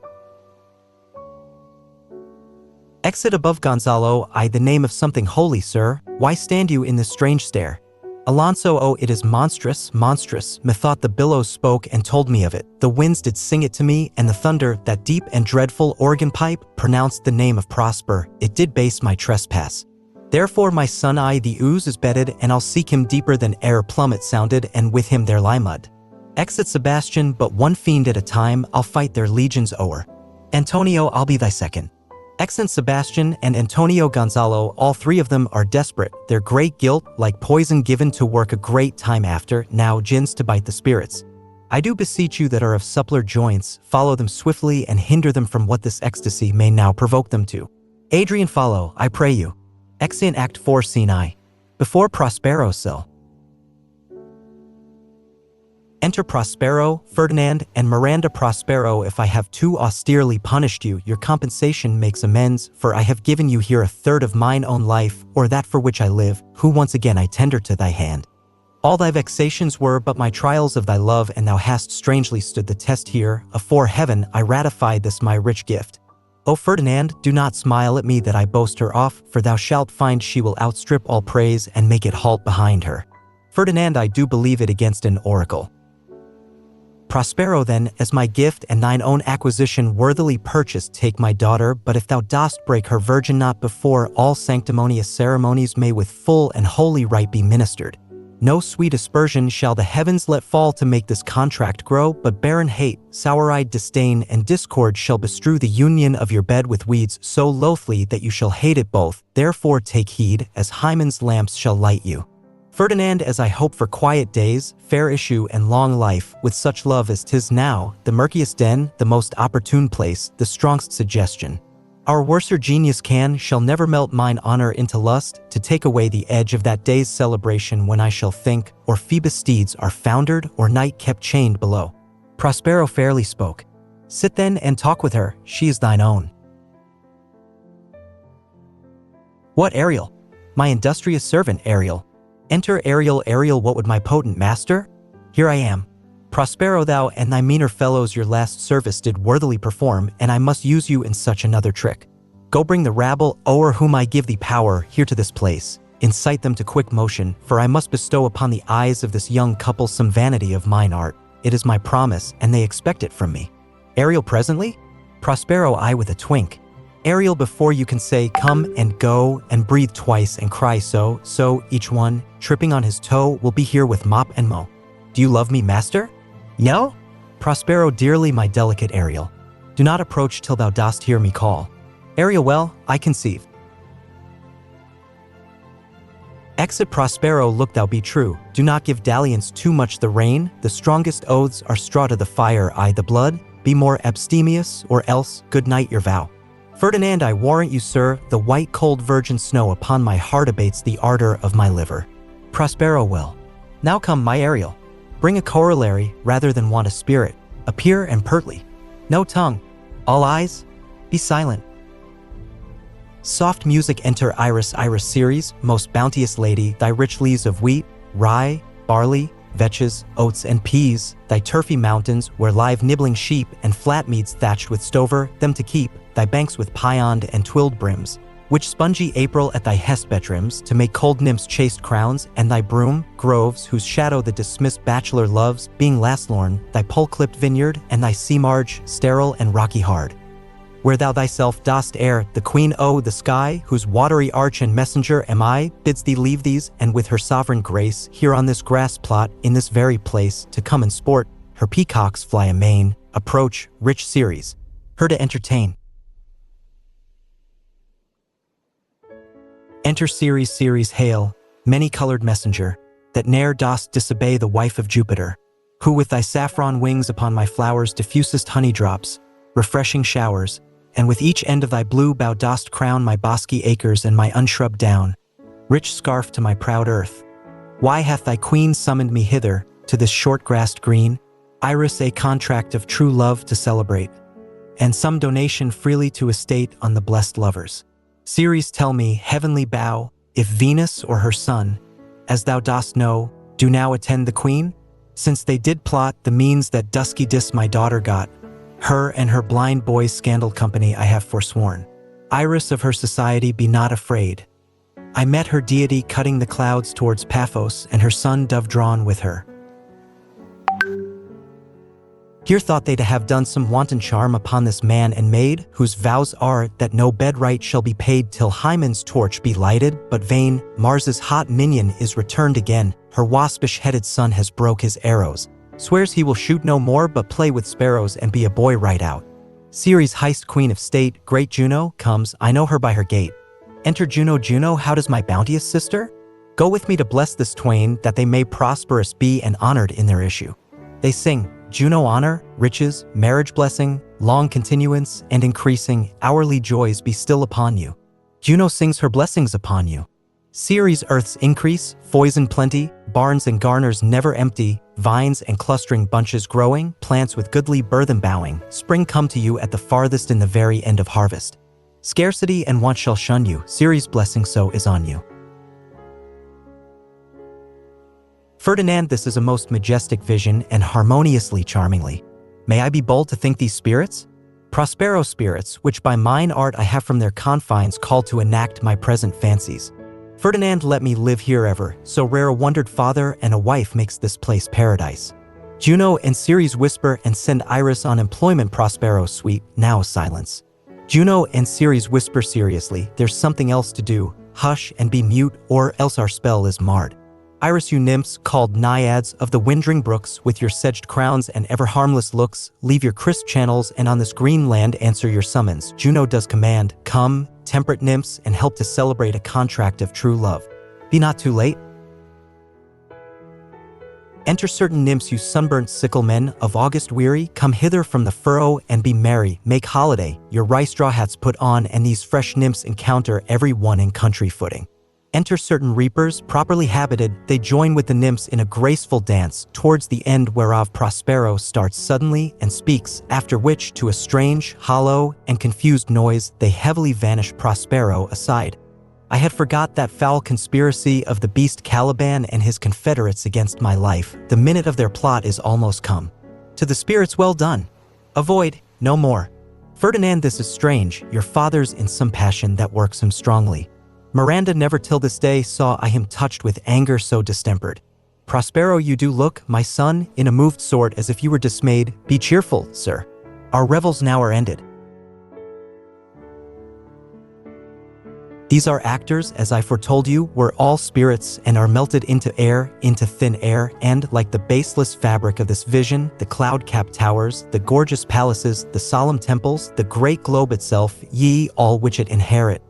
Exit above. Gonzalo, I the name of something holy, sir, why stand you in this strange stare? Alonso, oh, it is monstrous, monstrous, methought the billows spoke and told me of it, the winds did sing it to me, and the thunder, that deep and dreadful organ pipe, pronounced the name of Prosper, it did base my trespass. Therefore my son, I the ooze is bedded, and I'll seek him deeper than e'er plummet sounded, and with him there lie mud. Exit Sebastian, but one fiend at a time, I'll fight their legions o'er. Antonio, I'll be thy second. Exeunt Sebastian and Antonio. Gonzalo, all 3 of them are desperate, their great guilt, like poison given to work a great time after, now gins to bite the spirits. I do beseech you that are of suppler joints, follow them swiftly and hinder them from what this ecstasy may now provoke them to. Adrian, follow, I pray you. Exeunt Act 4 Scene I. Before Prospero's cell. Enter Prospero, Ferdinand, and Miranda. Prospero, if I have too austerely punished you, your compensation makes amends, for I have given you here a third of mine own life, or that for which I live, who once again I tender to thy hand. All thy vexations were but my trials of thy love, and thou hast strangely stood the test here. Afore heaven I ratify this my rich gift. O Ferdinand, do not smile at me that I boast her off, for thou shalt find she will outstrip all praise and make it halt behind her. Ferdinand, I do believe it against an oracle. Prospero, then, as my gift and thine own acquisition worthily purchased, take my daughter, but if thou dost break her virgin not before, all sanctimonious ceremonies may with full and holy rite be ministered. No sweet aspersion shall the heavens let fall to make this contract grow, but barren hate, sour-eyed disdain, and discord shall bestrew the union of your bed with weeds so loathly that you shall hate it both. Therefore take heed, as Hymen's lamps shall light you. Ferdinand, as I hope for quiet days, fair issue, and long life, with such love as 'tis now, the murkiest den, the most opportune place, the strongest suggestion. Our worser genius shall never melt mine honor into lust, to take away the edge of that day's celebration when I shall think, or Phoebus steeds are foundered, or night kept chained below. Prospero fairly spoke. Sit then and talk with her, she is thine own. What, Ariel? My industrious servant, Ariel. Enter Ariel. Ariel, what would my potent master? Here I am. Prospero, thou and thy meaner fellows your last service did worthily perform, and I must use you in such another trick. Go bring the rabble, o'er whom I give thee power, here to this place. Incite them to quick motion, for I must bestow upon the eyes of this young couple some vanity of mine art. It is my promise, and they expect it from me. Ariel presently? Prospero, I with a twink. Ariel, before you can say come and go and breathe twice and cry so, each one, tripping on his toe, will be here with mop and mow. Do you love me, master? No? Prospero, dearly, my delicate Ariel. Do not approach till thou dost hear me call. Ariel, well, I conceive. Exit. Prospero, look thou be true. Do not give dalliance too much the rein. The strongest oaths are straw to the fire. I the blood. Be more abstemious, or else, good night your vow. Ferdinand, I warrant you, sir, the white cold virgin snow upon my heart abates the ardor of my liver. Prospero, well. Now come, my Ariel. Bring a corollary, rather than want a spirit. Appear and pertly. No tongue. All eyes. Be silent. Soft music. Enter Iris. Iris Ceres, most bounteous lady, thy rich leaves of wheat, rye, barley, vetches, oats, and peas, thy turfy mountains, where live nibbling sheep, and flat meads thatched with stover, them to keep, thy banks with pionned and twilled brims, which spongy April at thy hesped trims, to make cold nymphs chaste crowns, and thy broom, groves, whose shadow the dismissed bachelor loves, being last-lorn, thy pole-clipped vineyard, and thy sea-marge, sterile and rocky hard. Where thou thyself dost err, the queen o' the sky, whose watery arch and messenger am I, bids thee leave these, and with her sovereign grace, here on this grass plot, in this very place, to come and sport, her peacocks fly amain, approach, rich Ceres, her to entertain. Enter Ceres. Ceres, hail, many-colored messenger, that ne'er dost disobey the wife of Jupiter, who with thy saffron wings upon my flowers diffusest honey drops, refreshing showers, and with each end of thy blue bough dost crown my bosky acres and my unshrubbed down, rich scarf to my proud earth. Why hath thy queen summoned me hither, to this short-grassed green? Iris, a contract of true love to celebrate, and some donation freely to estate on the blessed lovers. Ceres, tell me, heavenly bough, if Venus or her son, as thou dost know, do now attend the queen? Since they did plot the means that dusky dis my daughter got, her and her blind boy's scandal company I have forsworn. Iris, of her society be not afraid. I met her deity cutting the clouds towards Paphos, and her son dove drawn with her. Here thought they to have done some wanton charm upon this man and maid, whose vows are that no bedright shall be paid till Hymen's torch be lighted, but vain. Mars's hot minion is returned again, her waspish-headed son has broke his arrows, swears he will shoot no more but play with sparrows and be a boy right out. Ceres, highest queen of state, great Juno, comes, I know her by her gait. Enter Juno. Juno, how does my bounteous sister? Go with me to bless this twain, that they may prosperous be and honored in their issue. They sing, Juno, honor, riches, marriage blessing, long continuance, and increasing, hourly joys be still upon you. Juno sings her blessings upon you. Ceres earth's increase, foison plenty, barns and garners never empty, vines and clustering bunches growing, plants with goodly burthen bowing, spring come to you at the farthest in the very end of harvest. Scarcity and want shall shun you, Ceres' blessing so is on you. Ferdinand, this is a most majestic vision and harmoniously charmingly. May I be bold to think these spirits? Prospero spirits, which by mine art I have from their confines called to enact my present fancies. Ferdinand, let me live here ever, so rare a wondered father and a wife makes this place paradise. Juno and Ceres whisper and send Iris on employment. Prospero sweet, now silence. Juno and Ceres whisper seriously, there's something else to do, hush and be mute or else our spell is marred. Iris, you nymphs, called naiads of the windring brooks, with your sedged crowns and ever harmless looks, leave your crisp channels and on this green land answer your summons. Juno does command, come, temperate nymphs, and help to celebrate a contract of true love. Be not too late. Enter certain nymphs, you sunburnt sickle men of August weary, come hither from the furrow and be merry, make holiday, your rice straw hats put on, and these fresh nymphs encounter every one in country footing. Enter certain reapers, properly habited, they join with the nymphs in a graceful dance, towards the end whereof Prospero starts suddenly and speaks, after which, to a strange, hollow, and confused noise, they heavily vanish. Prospero aside. I had forgot that foul conspiracy of the beast Caliban and his confederates against my life. The minute of their plot is almost come. To the spirits well done. Avoid, no more. Ferdinand, this is strange, your father's in some passion that works him strongly. Miranda, never till this day saw I him touched with anger so distempered. Prospero, you do look, my son, in a moved sort as if you were dismayed. Be cheerful, sir. Our revels now are ended. These are actors, as I foretold you, were all spirits and are melted into air, into thin air, and, like the baseless fabric of this vision, the cloud-capped towers, the gorgeous palaces, the solemn temples, the great globe itself, ye, all which it inherit,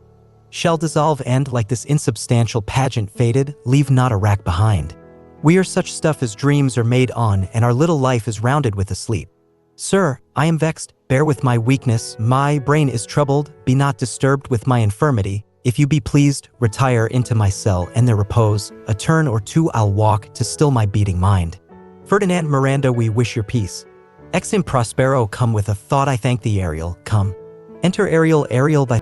shall dissolve and, like this insubstantial pageant faded, leave not a rack behind. We are such stuff as dreams are made on, and our little life is rounded with a sleep. Sir, I am vexed, bear with my weakness, my brain is troubled, be not disturbed with my infirmity. If you be pleased, retire into my cell and there repose, a turn or two I'll walk to still my beating mind. Ferdinand, Miranda, we wish your peace. Exim Prospero, come with a thought I thank thee. Ariel, come. Enter Ariel, Ariel, thy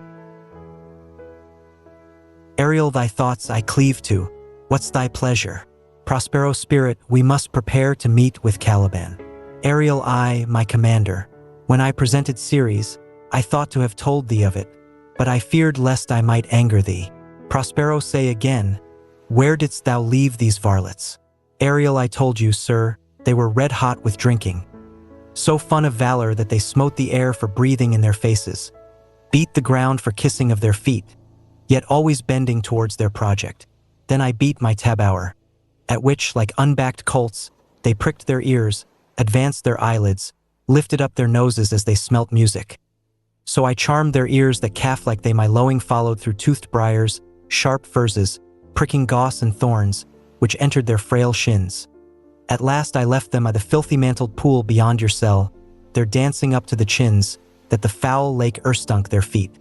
thoughts I cleave to. What's thy pleasure? Prospero spirit, we must prepare to meet with Caliban. Ariel, I, my commander. When I presented Ceres, I thought to have told thee of it, but I feared lest I might anger thee. Prospero, say again, where didst thou leave these varlets? Ariel, I told you, sir, they were red hot with drinking. So fun of valor that they smote the air for breathing in their faces, beat the ground for kissing of their feet, yet always bending towards their project. Then I beat my tabor, at which, like unbacked colts, they pricked their ears, advanced their eyelids, lifted up their noses as they smelt music. So I charmed their ears that calf like they my lowing followed through toothed briars, sharp furzes, pricking goss and thorns, which entered their frail shins. At last I left them by the filthy mantled pool beyond your cell, their dancing up to the chins, that the foul lake erstunk their feet.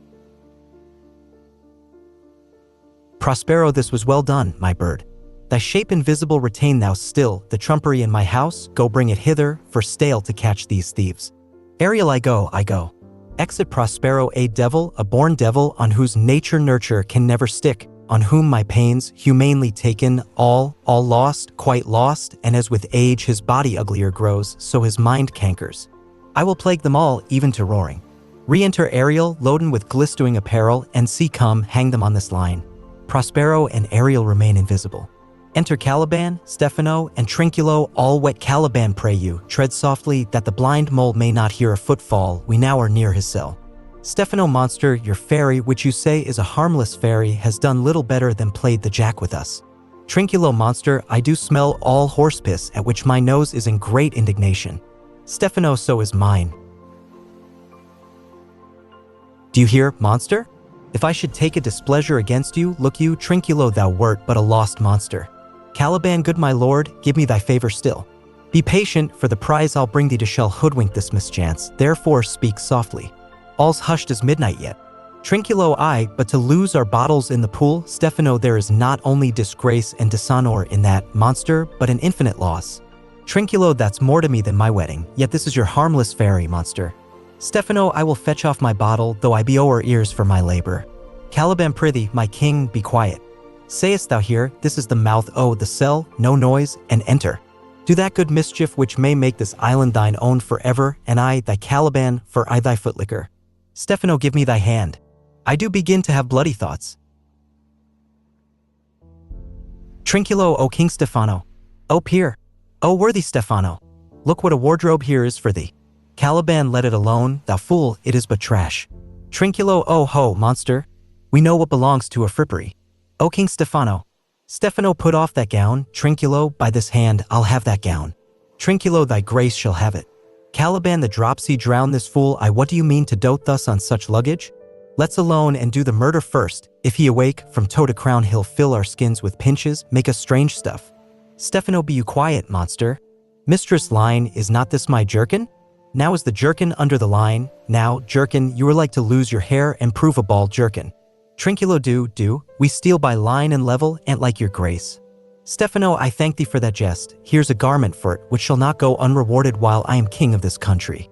Prospero, this was well done, my bird. Thy shape invisible retain thou still, the trumpery in my house, go bring it hither, for stale to catch these thieves. Ariel, I go. Exit Prospero, a devil, a born devil, on whose nature nurture can never stick, on whom my pains, humanely taken, all lost, quite lost, and as with age his body uglier grows, so his mind cankers. I will plague them all, even to roaring. Re-enter Ariel, loaden with glistering apparel, and see come, hang them on this line. Prospero and Ariel remain invisible. Enter Caliban, Stefano, and Trinculo, all wet. Caliban, pray you, tread softly, that the blind mole may not hear a footfall, we now are near his cell. Stefano, monster, your fairy, which you say is a harmless fairy, has done little better than played the jack with us. Trinculo, monster, I do smell all horse piss, at which my nose is in great indignation. Stefano, so is mine. Do you hear, monster? If I should take a displeasure against you, look you, Trinculo, thou wert but a lost monster. Caliban, good my lord, give me thy favor still. Be patient, for the prize I'll bring thee to shall hoodwink this mischance, therefore speak softly. All's hushed as midnight yet. Trinculo I, but to lose our bottles in the pool, Stefano, there is not only disgrace and dishonor in that, monster, but an infinite loss. Trinculo, that's more to me than my wedding, yet this is your harmless fairy, monster. Stefano, I will fetch off my bottle, though I be o'er ears for my labor. Caliban, prithee, my king, be quiet. Sayest thou here, this is the mouth, oh, the cell, no noise, and enter. Do that good mischief which may make this island thine own forever, and I, thy Caliban, for I thy footlicker. Stefano, give me thy hand. I do begin to have bloody thoughts. Trinculo, O King Stefano. O peer. O worthy Stefano. Look what a wardrobe here is for thee. Caliban, let it alone, thou fool, it is but trash. Trinculo, oh ho, monster. We know what belongs to a frippery. O King Stefano. Stefano, put off that gown. Trinculo, by this hand, I'll have that gown. Trinculo, thy grace shall have it. Caliban, the dropsy, drown this fool. I, what do you mean to dote thus on such luggage? Let's alone and do the murder first. If he awake, from toe to crown he'll fill our skins with pinches, make us strange stuff. Stefano, be you quiet, monster. Mistress Line, is not this my jerkin? Now is the jerkin under the line. Now, jerkin, you are like to lose your hair and prove a bald jerkin. Trinculo, do, we steal by line and level, and like your grace. Stefano, I thank thee for that jest. Here's a garment for it, which shall not go unrewarded while I am king of this country.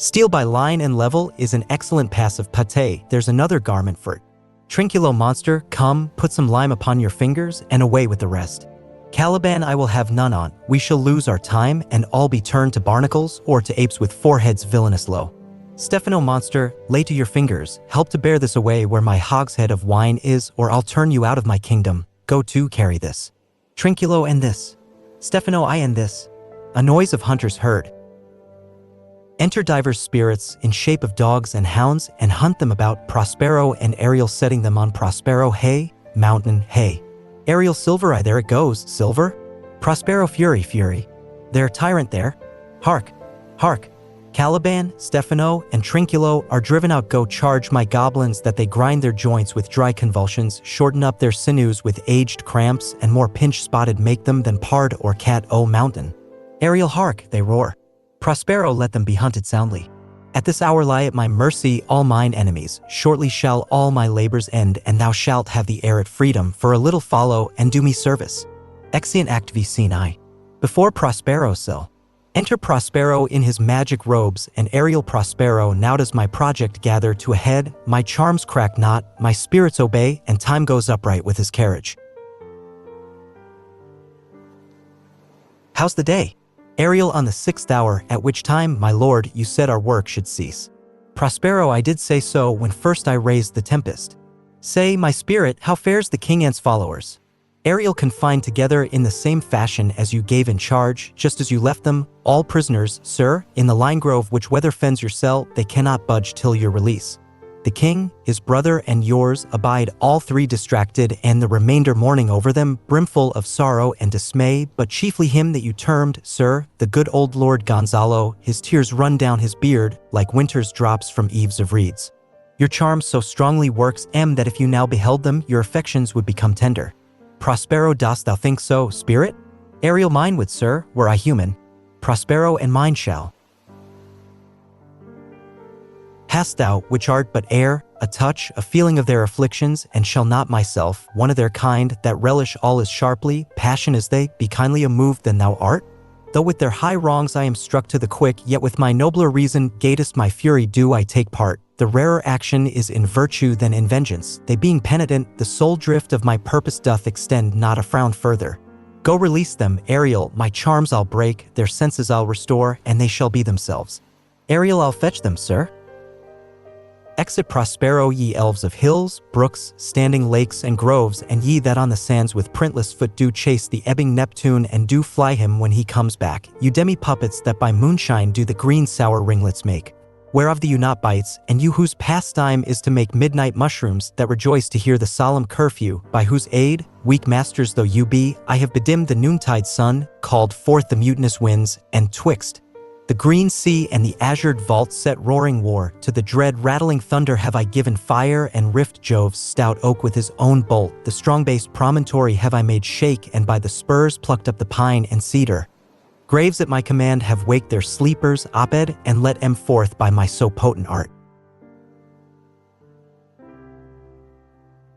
Steal by line and level is an excellent passive pate. There's another garment for it. Trinculo, monster, come, put some lime upon your fingers, and away with the rest. Caliban, I will have none on. We shall lose our time, and all be turned to barnacles, or to apes with foreheads villainous low. Stefano, monster, lay to your fingers, help to bear this away where my hogshead of wine is, or I'll turn you out of my kingdom. Go to, carry this. Trinculo, and this. Stefano, I and this. A noise of hunters heard. Enter divers spirits in shape of dogs and hounds, and hunt them about. Prospero and Ariel setting them on. Prospero, hey, mountain, hey. Ariel, silver, I, there it goes, silver. Prospero, fury. There, tyrant, there. Hark. Caliban, Stefano, and Trinculo are driven out. Go charge my goblins that they grind their joints with dry convulsions, shorten up their sinews with aged cramps, and more pinch-spotted make them than pard or cat, O mountain. Ariel, hark, they roar. Prospero, let them be hunted soundly. At this hour lie at my mercy all mine enemies. Shortly shall all my labors end, and thou shalt have the air at freedom. For a little follow, and do me service. Exeunt act v scene I. Before Prospero cell. Enter Prospero in his magic robes, and Ariel. Prospero, now does my project gather to a head, my charms crack not, my spirits obey, and time goes upright with his carriage. How's the day? Ariel, on the 6th hour, at which time, my lord, you said our work should cease. Prospero, I did say so when first I raised the Tempest. Say, my spirit, how fares the king and's followers? Ariel, confined together in the same fashion as you gave in charge, just as you left them, all prisoners, sir, in the lime grove which weather fends your cell, they cannot budge till your release. The king, his brother, and yours abide all three distracted, and the remainder mourning over them, brimful of sorrow and dismay, but chiefly him that you termed, sir, the good old Lord Gonzalo, his tears run down his beard, like winter's drops from eaves of reeds. Your charms so strongly works that if you now beheld them, your affections would become tender. Prospero, dost thou think so, spirit? Ariel, mine would, sir, were I human. Prospero, and mine shall. Hast thou, which art but air, a touch, a feeling of their afflictions, and shall not myself, one of their kind, that relish all as sharply, passion as they, be kindlier moved than thou art? Though with their high wrongs I am struck to the quick, yet with my nobler reason, gatest my fury do I take part. The rarer action is in virtue than in vengeance. They being penitent, the sole drift of my purpose doth extend not a frown further. Go release them, Ariel, my charms I'll break, their senses I'll restore, and they shall be themselves. Ariel, I'll fetch them, sir. Exit Prospero, ye elves of hills, brooks, standing lakes and groves, and ye that on the sands with printless foot do chase the ebbing Neptune and do fly him when he comes back, you demi-puppets that by moonshine do the green sour ringlets make, whereof the you not bites, and you whose pastime is to make midnight mushrooms that rejoice to hear the solemn curfew, by whose aid, weak masters though you be, I have bedimmed the noontide sun, called forth the mutinous winds, and twixt the green sea and the azured vault set roaring war, to the dread rattling thunder have I given fire, and rift Jove's stout oak with his own bolt, the strong-based promontory have I made shake, and by the spurs plucked up the pine and cedar. Graves at my command have waked their sleepers, Abed, and let em forth by my so potent art.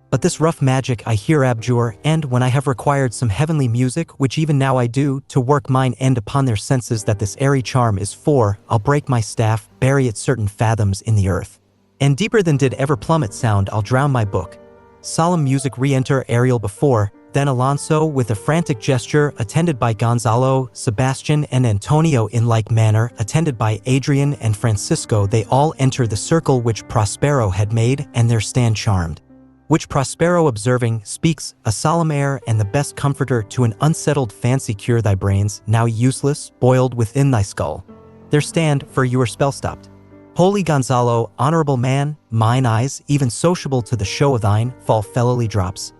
But this rough magic I here abjure, and when I have required some heavenly music, which even now I do, to work mine end upon their senses that this airy charm is for, I'll break my staff, bury it certain fathoms in the earth. And deeper than did ever plummet sound, I'll drown my book. Solemn music re-enter Ariel before, then Alonso with a frantic gesture, attended by Gonzalo, Sebastian, and Antonio in like manner, attended by Adrian and Francisco, they all enter the circle which Prospero had made, and there stand charmed. Which Prospero observing, speaks, a solemn air and the best comforter to an unsettled fancy cure thy brains, now useless, boiled within thy skull. There stand, for you are spell-stopped. Holy Gonzalo, honorable man, mine eyes, even sociable to the show of thine, fall fellowly drops.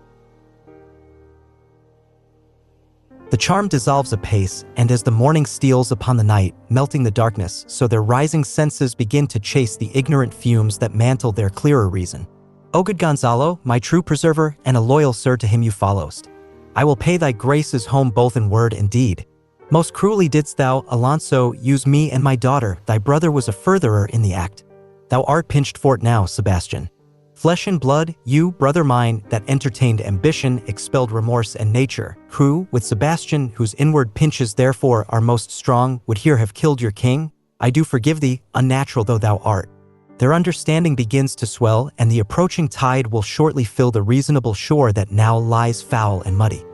The charm dissolves apace, and as the morning steals upon the night, melting the darkness, so their rising senses begin to chase the ignorant fumes that mantle their clearer reason. O good Gonzalo, my true preserver, and a loyal sir to him you followest, I will pay thy graces home both in word and deed. Most cruelly didst thou, Alonso, use me and my daughter, thy brother was a furtherer in the act. Thou art pinched for it now, Sebastian. Flesh and blood, you, brother mine, that entertained ambition, expelled remorse and nature, who, with Sebastian, whose inward pinches therefore are most strong, would here have killed your king, I do forgive thee, unnatural though thou art. Their understanding begins to swell, and the approaching tide will shortly fill the reasonable shore that now lies foul and muddy.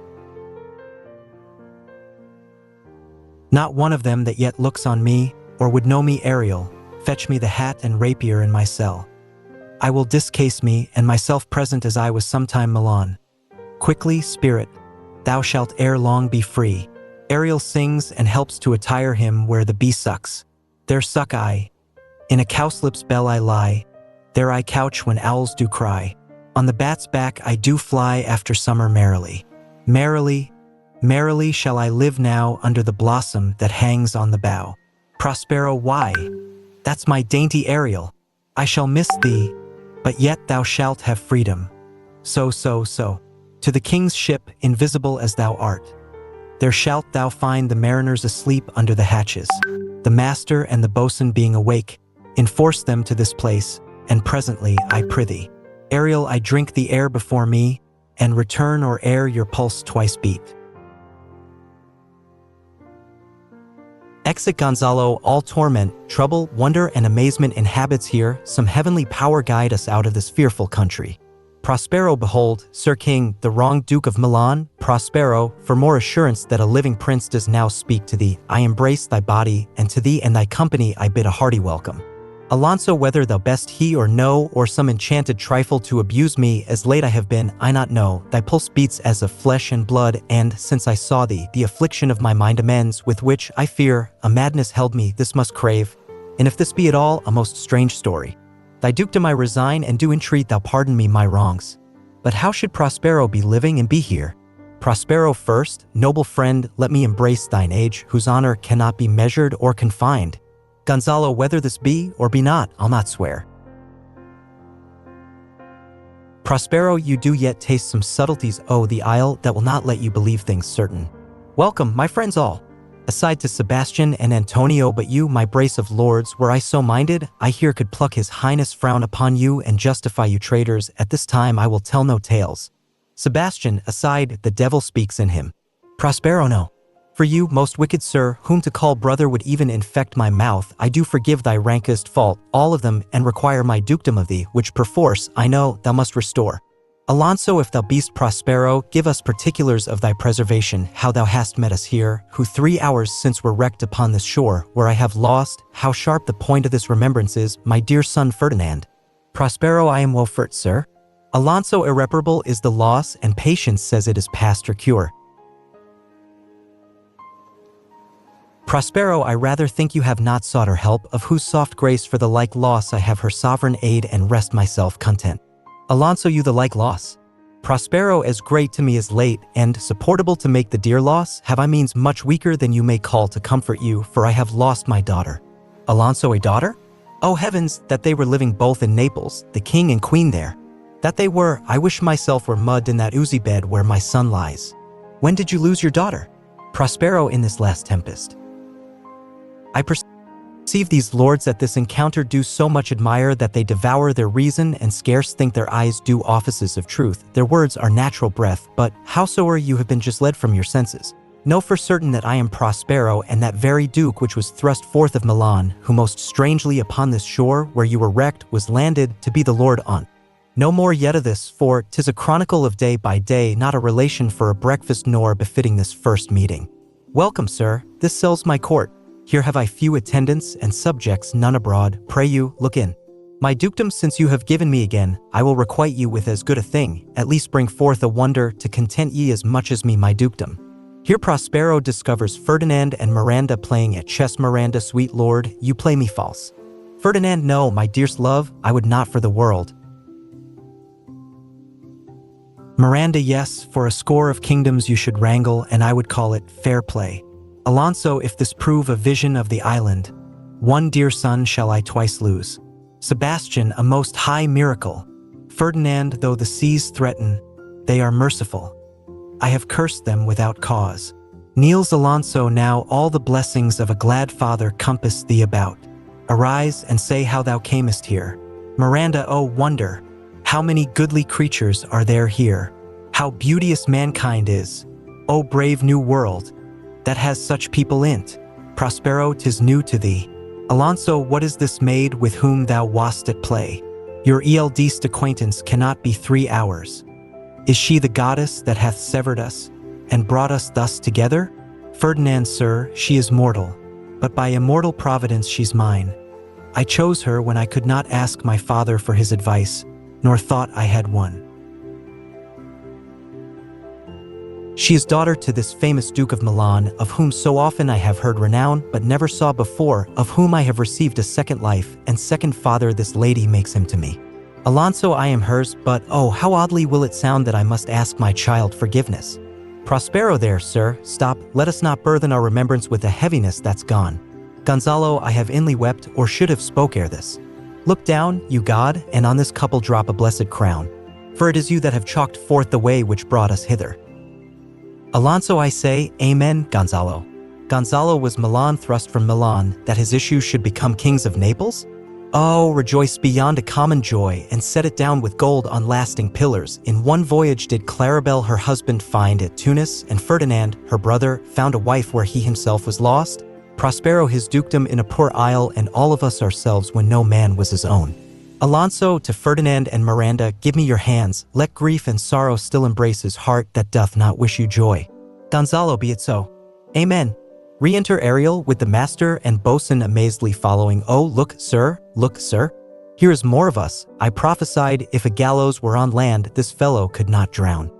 Not one of them that yet looks on me, or would know me Ariel, fetch me the hat and rapier in my cell. I will discase me, and myself present as I was sometime Milan. Quickly, spirit, thou shalt ere long be free. Ariel sings and helps to attire him where the bee sucks. There suck I. In a cowslip's bell I lie, there I couch when owls do cry. On the bat's back I do fly after summer merrily. Merrily, merrily shall I live now under the blossom that hangs on the bough. Prospero, why? That's my dainty Ariel. I shall miss thee, but yet thou shalt have freedom. So, to the king's ship, invisible as thou art. There shalt thou find the mariners asleep under the hatches, the master and the boatswain being awake. Enforce them to this place, and presently, I prithee, Ariel, I drink the air before me, and return or ere your pulse twice beat. Exit Gonzalo, all torment, trouble, wonder, and amazement inhabits here, some heavenly power guide us out of this fearful country. Prospero, behold, Sir King, the wronged Duke of Milan, Prospero, for more assurance that a living prince does now speak to thee, I embrace thy body, and to thee and thy company I bid a hearty welcome. Alonso, whether thou best he or no, or some enchanted trifle to abuse me, as late I have been, I not know, thy pulse beats as of flesh and blood, and, since I saw thee, the affliction of my mind amends, with which, I fear, a madness held me, this must crave, and if this be at all, a most strange story. Thy dukedom I resign, and do entreat thou pardon me my wrongs. But how should Prospero be living and be here? Prospero first, noble friend, let me embrace thine age, whose honor cannot be measured or confined. Gonzalo, whether this be or be not, I'll not swear. Prospero, you do yet taste some subtleties, oh, the isle that will not let you believe things certain. Welcome, my friends all. Aside to Sebastian and Antonio, but you, my brace of lords, were I so minded, I here could pluck his highness frown upon you and justify you traitors. At this time I will tell no tales. Sebastian, aside, the devil speaks in him. Prospero, no. For you, most wicked sir, whom to call brother would even infect my mouth, I do forgive thy rankest fault, all of them, and require my dukedom of thee, which perforce, I know, thou must restore. Alonso, if thou be'st Prospero, give us particulars of thy preservation, how thou hast met us here, who 3 hours since were wrecked upon this shore, where I have lost, how sharp the point of this remembrance is, my dear son Ferdinand. Prospero, I am Wolfert, sir. Alonso, irreparable is the loss, and patience says it is past her cure. Prospero, I rather think you have not sought her help, of whose soft grace for the like loss I have her sovereign aid and rest myself content. Alonso, you the like loss. Prospero, as great to me as late, and supportable to make the dear loss, have I means much weaker than you may call to comfort you, for I have lost my daughter. Alonso, a daughter? Oh heavens, that they were living both in Naples, the king and queen there. That they were, I wish myself were mudded in that oozy bed where my son lies. When did you lose your daughter? Prospero, in this last tempest. I perceive these lords at this encounter do so much admire that they devour their reason and scarce think their eyes do offices of truth. Their words are natural breath, but howsoever you have been just led from your senses. Know for certain that I am Prospero, and that very Duke which was thrust forth of Milan, who most strangely upon this shore where you were wrecked was landed to be the Lord on. No more yet of this, for 'tis a chronicle of day by day, not a relation for a breakfast nor befitting this first meeting. Welcome, sir, this sells my court. Here have I few attendants and subjects, none abroad. Pray you, look in. My dukedom since you have given me again, I will requite you with as good a thing, at least bring forth a wonder to content ye as much as me my dukedom. Here Prospero discovers Ferdinand and Miranda playing at chess. Miranda, sweet lord, you play me false. Ferdinand, no, my dearest love, I would not for the world. Miranda, yes, for a score of kingdoms you should wrangle, and I would call it fair play. Alonso, if this prove a vision of the island, one dear son shall I twice lose. Sebastian, a most high miracle. Ferdinand, though the seas threaten, they are merciful. I have cursed them without cause. Niels, Alonso, now all the blessings of a glad father compass thee about. Arise and say how thou camest here. Miranda, oh wonder, how many goodly creatures are there here. How beauteous mankind is. O brave new world, that has such people in't. Prospero, 'tis new to thee. Alonso, what is this maid with whom thou wast at play? Your eldest acquaintance cannot be 3 hours. Is she the goddess that hath severed us, and brought us thus together? Ferdinand, sir, she is mortal, but by immortal providence she's mine. I chose her when I could not ask my father for his advice, nor thought I had one. She is daughter to this famous Duke of Milan, of whom so often I have heard renown, but never saw before, of whom I have received a second life, and second father this lady makes him to me. Alonso, I am hers, but oh, how oddly will it sound that I must ask my child forgiveness. Prospero, there, sir, stop, let us not burthen our remembrance with a heaviness that's gone. Gonzalo, I have inly wept, or should have spoke ere this. Look down, you God, and on this couple drop a blessed crown, for it is you that have chalked forth the way which brought us hither. Alonso, I say, amen, Gonzalo. Gonzalo, was Milan thrust from Milan, that his issue should become kings of Naples? Oh, rejoice beyond a common joy, and set it down with gold on lasting pillars. In one voyage did Claribel her husband find at Tunis, and Ferdinand, her brother, found a wife where he himself was lost. Prospero his dukedom in a poor isle, and all of us ourselves when no man was his own. Alonso, to Ferdinand and Miranda, give me your hands, let grief and sorrow still embrace his heart that doth not wish you joy. Gonzalo, be it so. Amen. Re-enter Ariel with the master and boatswain amazedly following. Oh, look, sir, here is more of us. I prophesied if a gallows were on land, this fellow could not drown.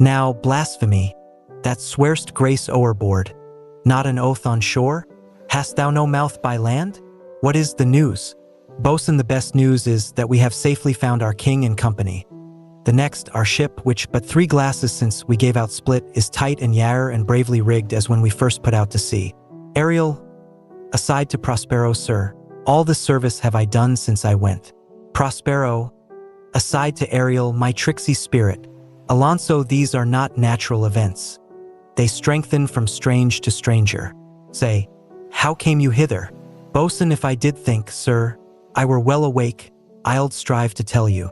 Now, blasphemy, that swear'st grace o'erboard, not an oath on shore? Hast thou no mouth by land? What is the news? Boatswain, the best news is that we have safely found our king and company. The next, our ship, which but 3 glasses since we gave out split, is tight and yarer and bravely rigged as when we first put out to sea. Ariel, aside to Prospero, sir, all this service have I done since I went. Prospero, aside to Ariel, my tricksy spirit. Alonso, these are not natural events. They strengthen from strange to stranger. Say, how came you hither? Boatswain, if I did think, sir, I were well awake, I'ld strive to tell you.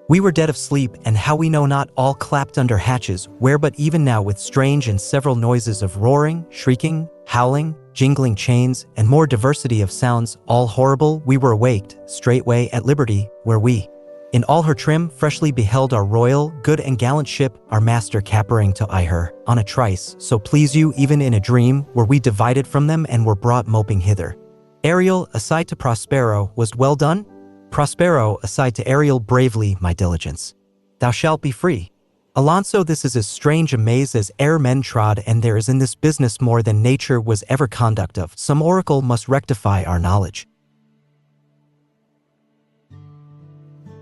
We were dead of sleep, and how we know not, all clapped under hatches, where but even now with strange and several noises of roaring, shrieking, howling, jingling chains, and more diversity of sounds, all horrible, we were awaked, straightway at liberty, where we, in all her trim, freshly beheld our royal, good and gallant ship, our master capering to eye her, on a trice, so please you, even in a dream, were we divided from them and were brought moping hither. Ariel, aside to Prospero, was't well done? Prospero, aside to Ariel, bravely, my diligence. Thou shalt be free. Alonso, this is as strange a maze as e'er men trod, and there is in this business more than nature was ever conduct of. Some oracle must rectify our knowledge.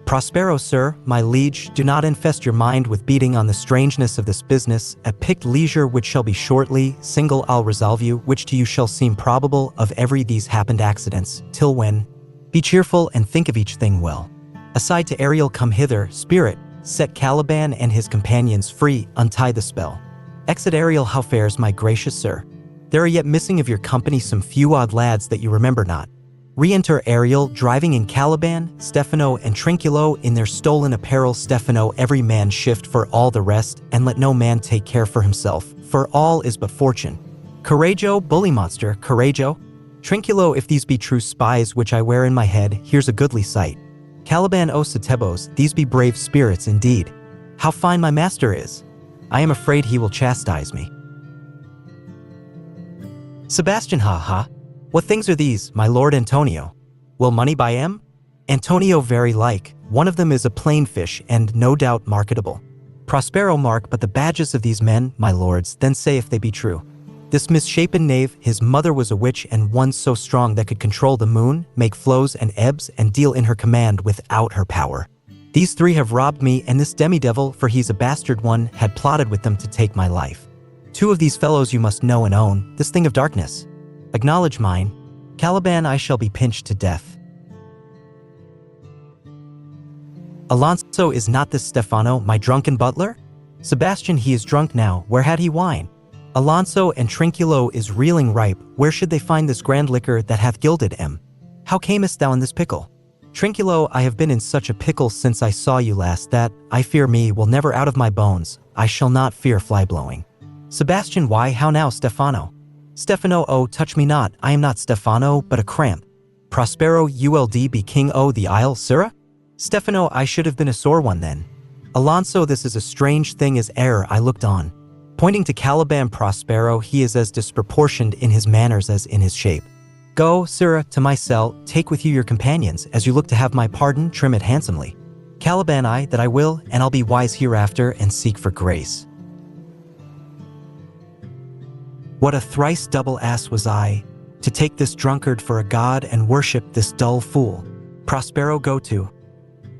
Prospero, sir, my liege, do not infest your mind with beating on the strangeness of this business. At picked leisure, which shall be shortly, single I'll resolve you, which to you shall seem probable of every these happened accidents, till when, be cheerful and think of each thing well. Aside to Ariel, come hither, spirit, set Caliban and his companions free, untie the spell. Exit Ariel, how fares my gracious sir? There are yet missing of your company some few odd lads that you remember not. Re-enter Ariel, driving in Caliban, Stefano, and Trinculo in their stolen apparel. Stefano, every man shift for all the rest, and let no man take care for himself, for all is but fortune. Courageo, bully monster, Courageo. Trinculo, if these be true spies which I wear in my head, here's a goodly sight. Caliban, O Satebos, these be brave spirits indeed. How fine my master is! I am afraid he will chastise me. Sebastian, ha ha. What things are these, my lord Antonio? Will money buy 'em? Antonio, very like. One of them is a plain fish, and no doubt marketable. Prospero, mark but the badges of these men, my lords, then say if they be true. This misshapen knave, his mother was a witch, and one so strong that could control the moon, make flows and ebbs, and deal in her command without her power. These three have robbed me, and this demi-devil, for he's a bastard one, had plotted with them to take my life. Two of these fellows you must know and own, this thing of darkness. Acknowledge mine. Caliban, I shall be pinched to death. Alonso, is not this Stefano, my drunken butler? Sebastian, he is drunk now, where had he wine? Alonso, and Trinculo is reeling ripe, where should they find this grand liquor that hath gilded him? How camest thou in this pickle? Trinculo, I have been in such a pickle since I saw you last that, I fear me, will never out of my bones. I shall not fear fly-blowing. Sebastian, why, how now, Stefano? Stefano, oh, touch me not, I am not Stefano, but a cramp. Prospero, uld be king o' the isle, sirrah? Stefano, I should have been a sore one then. Alonso, this is a strange thing as e'er I looked on. Pointing to Caliban. Prospero, he is as disproportioned in his manners as in his shape. Go, sirrah, to my cell, take with you your companions, as you look to have my pardon, trim it handsomely. Caliban, I, that I will, and I'll be wise hereafter, and seek for grace. What a thrice double ass was I, to take this drunkard for a god and worship this dull fool. Prospero, go to.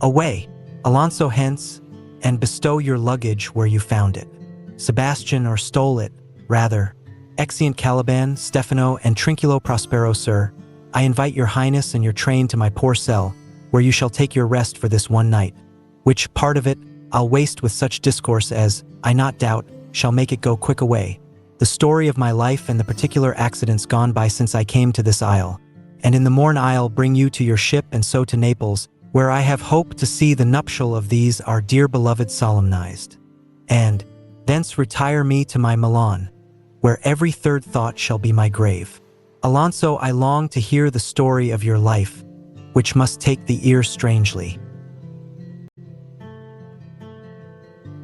Away, Alonso, hence, and bestow your luggage where you found it. Sebastian, or stole it, rather. Exeunt Caliban, Stefano, and Trinculo. Prospero, sir, I invite your highness and your train to my poor cell, where you shall take your rest for this one night, which part of it I'll waste with such discourse as, I not doubt, shall make it go quick away. The story of my life and the particular accidents gone by since I came to this isle, and in the morn I'll bring you to your ship and so to Naples, where I have hoped to see the nuptial of these our dear beloved solemnized. And thence retire me to my Milan, where every third thought shall be my grave. Alonso, I long to hear the story of your life, which must take the ear strangely.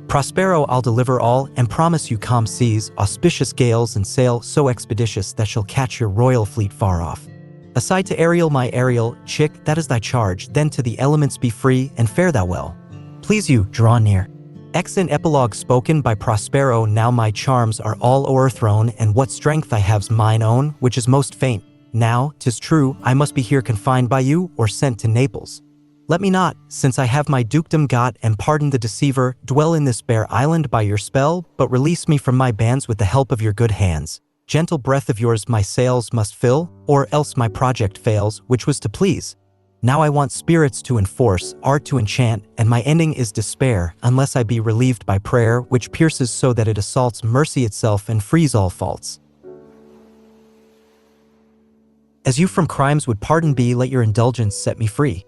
Prospero, I'll deliver all, and promise you calm seas, auspicious gales, and sail so expeditious that shall catch your royal fleet far off. Aside to Ariel, my Ariel, chick, that is thy charge, then to the elements be free, and fare thou well. Please you, draw near. Exeunt epilogue spoken by Prospero. Now my charms are all o'erthrown, and what strength I have's mine own, which is most faint. Now, 'tis true, I must be here confined by you, or sent to Naples. Let me not, since I have my dukedom got, and pardon the deceiver, dwell in this bare island by your spell, but release me from my bands with the help of your good hands. Gentle breath of yours my sails must fill, or else my project fails, which was to please. Now I want spirits to enforce, art to enchant, and my ending is despair, unless I be relieved by prayer, which pierces so that it assaults mercy itself and frees all faults. As you from crimes would pardon be, let your indulgence set me free.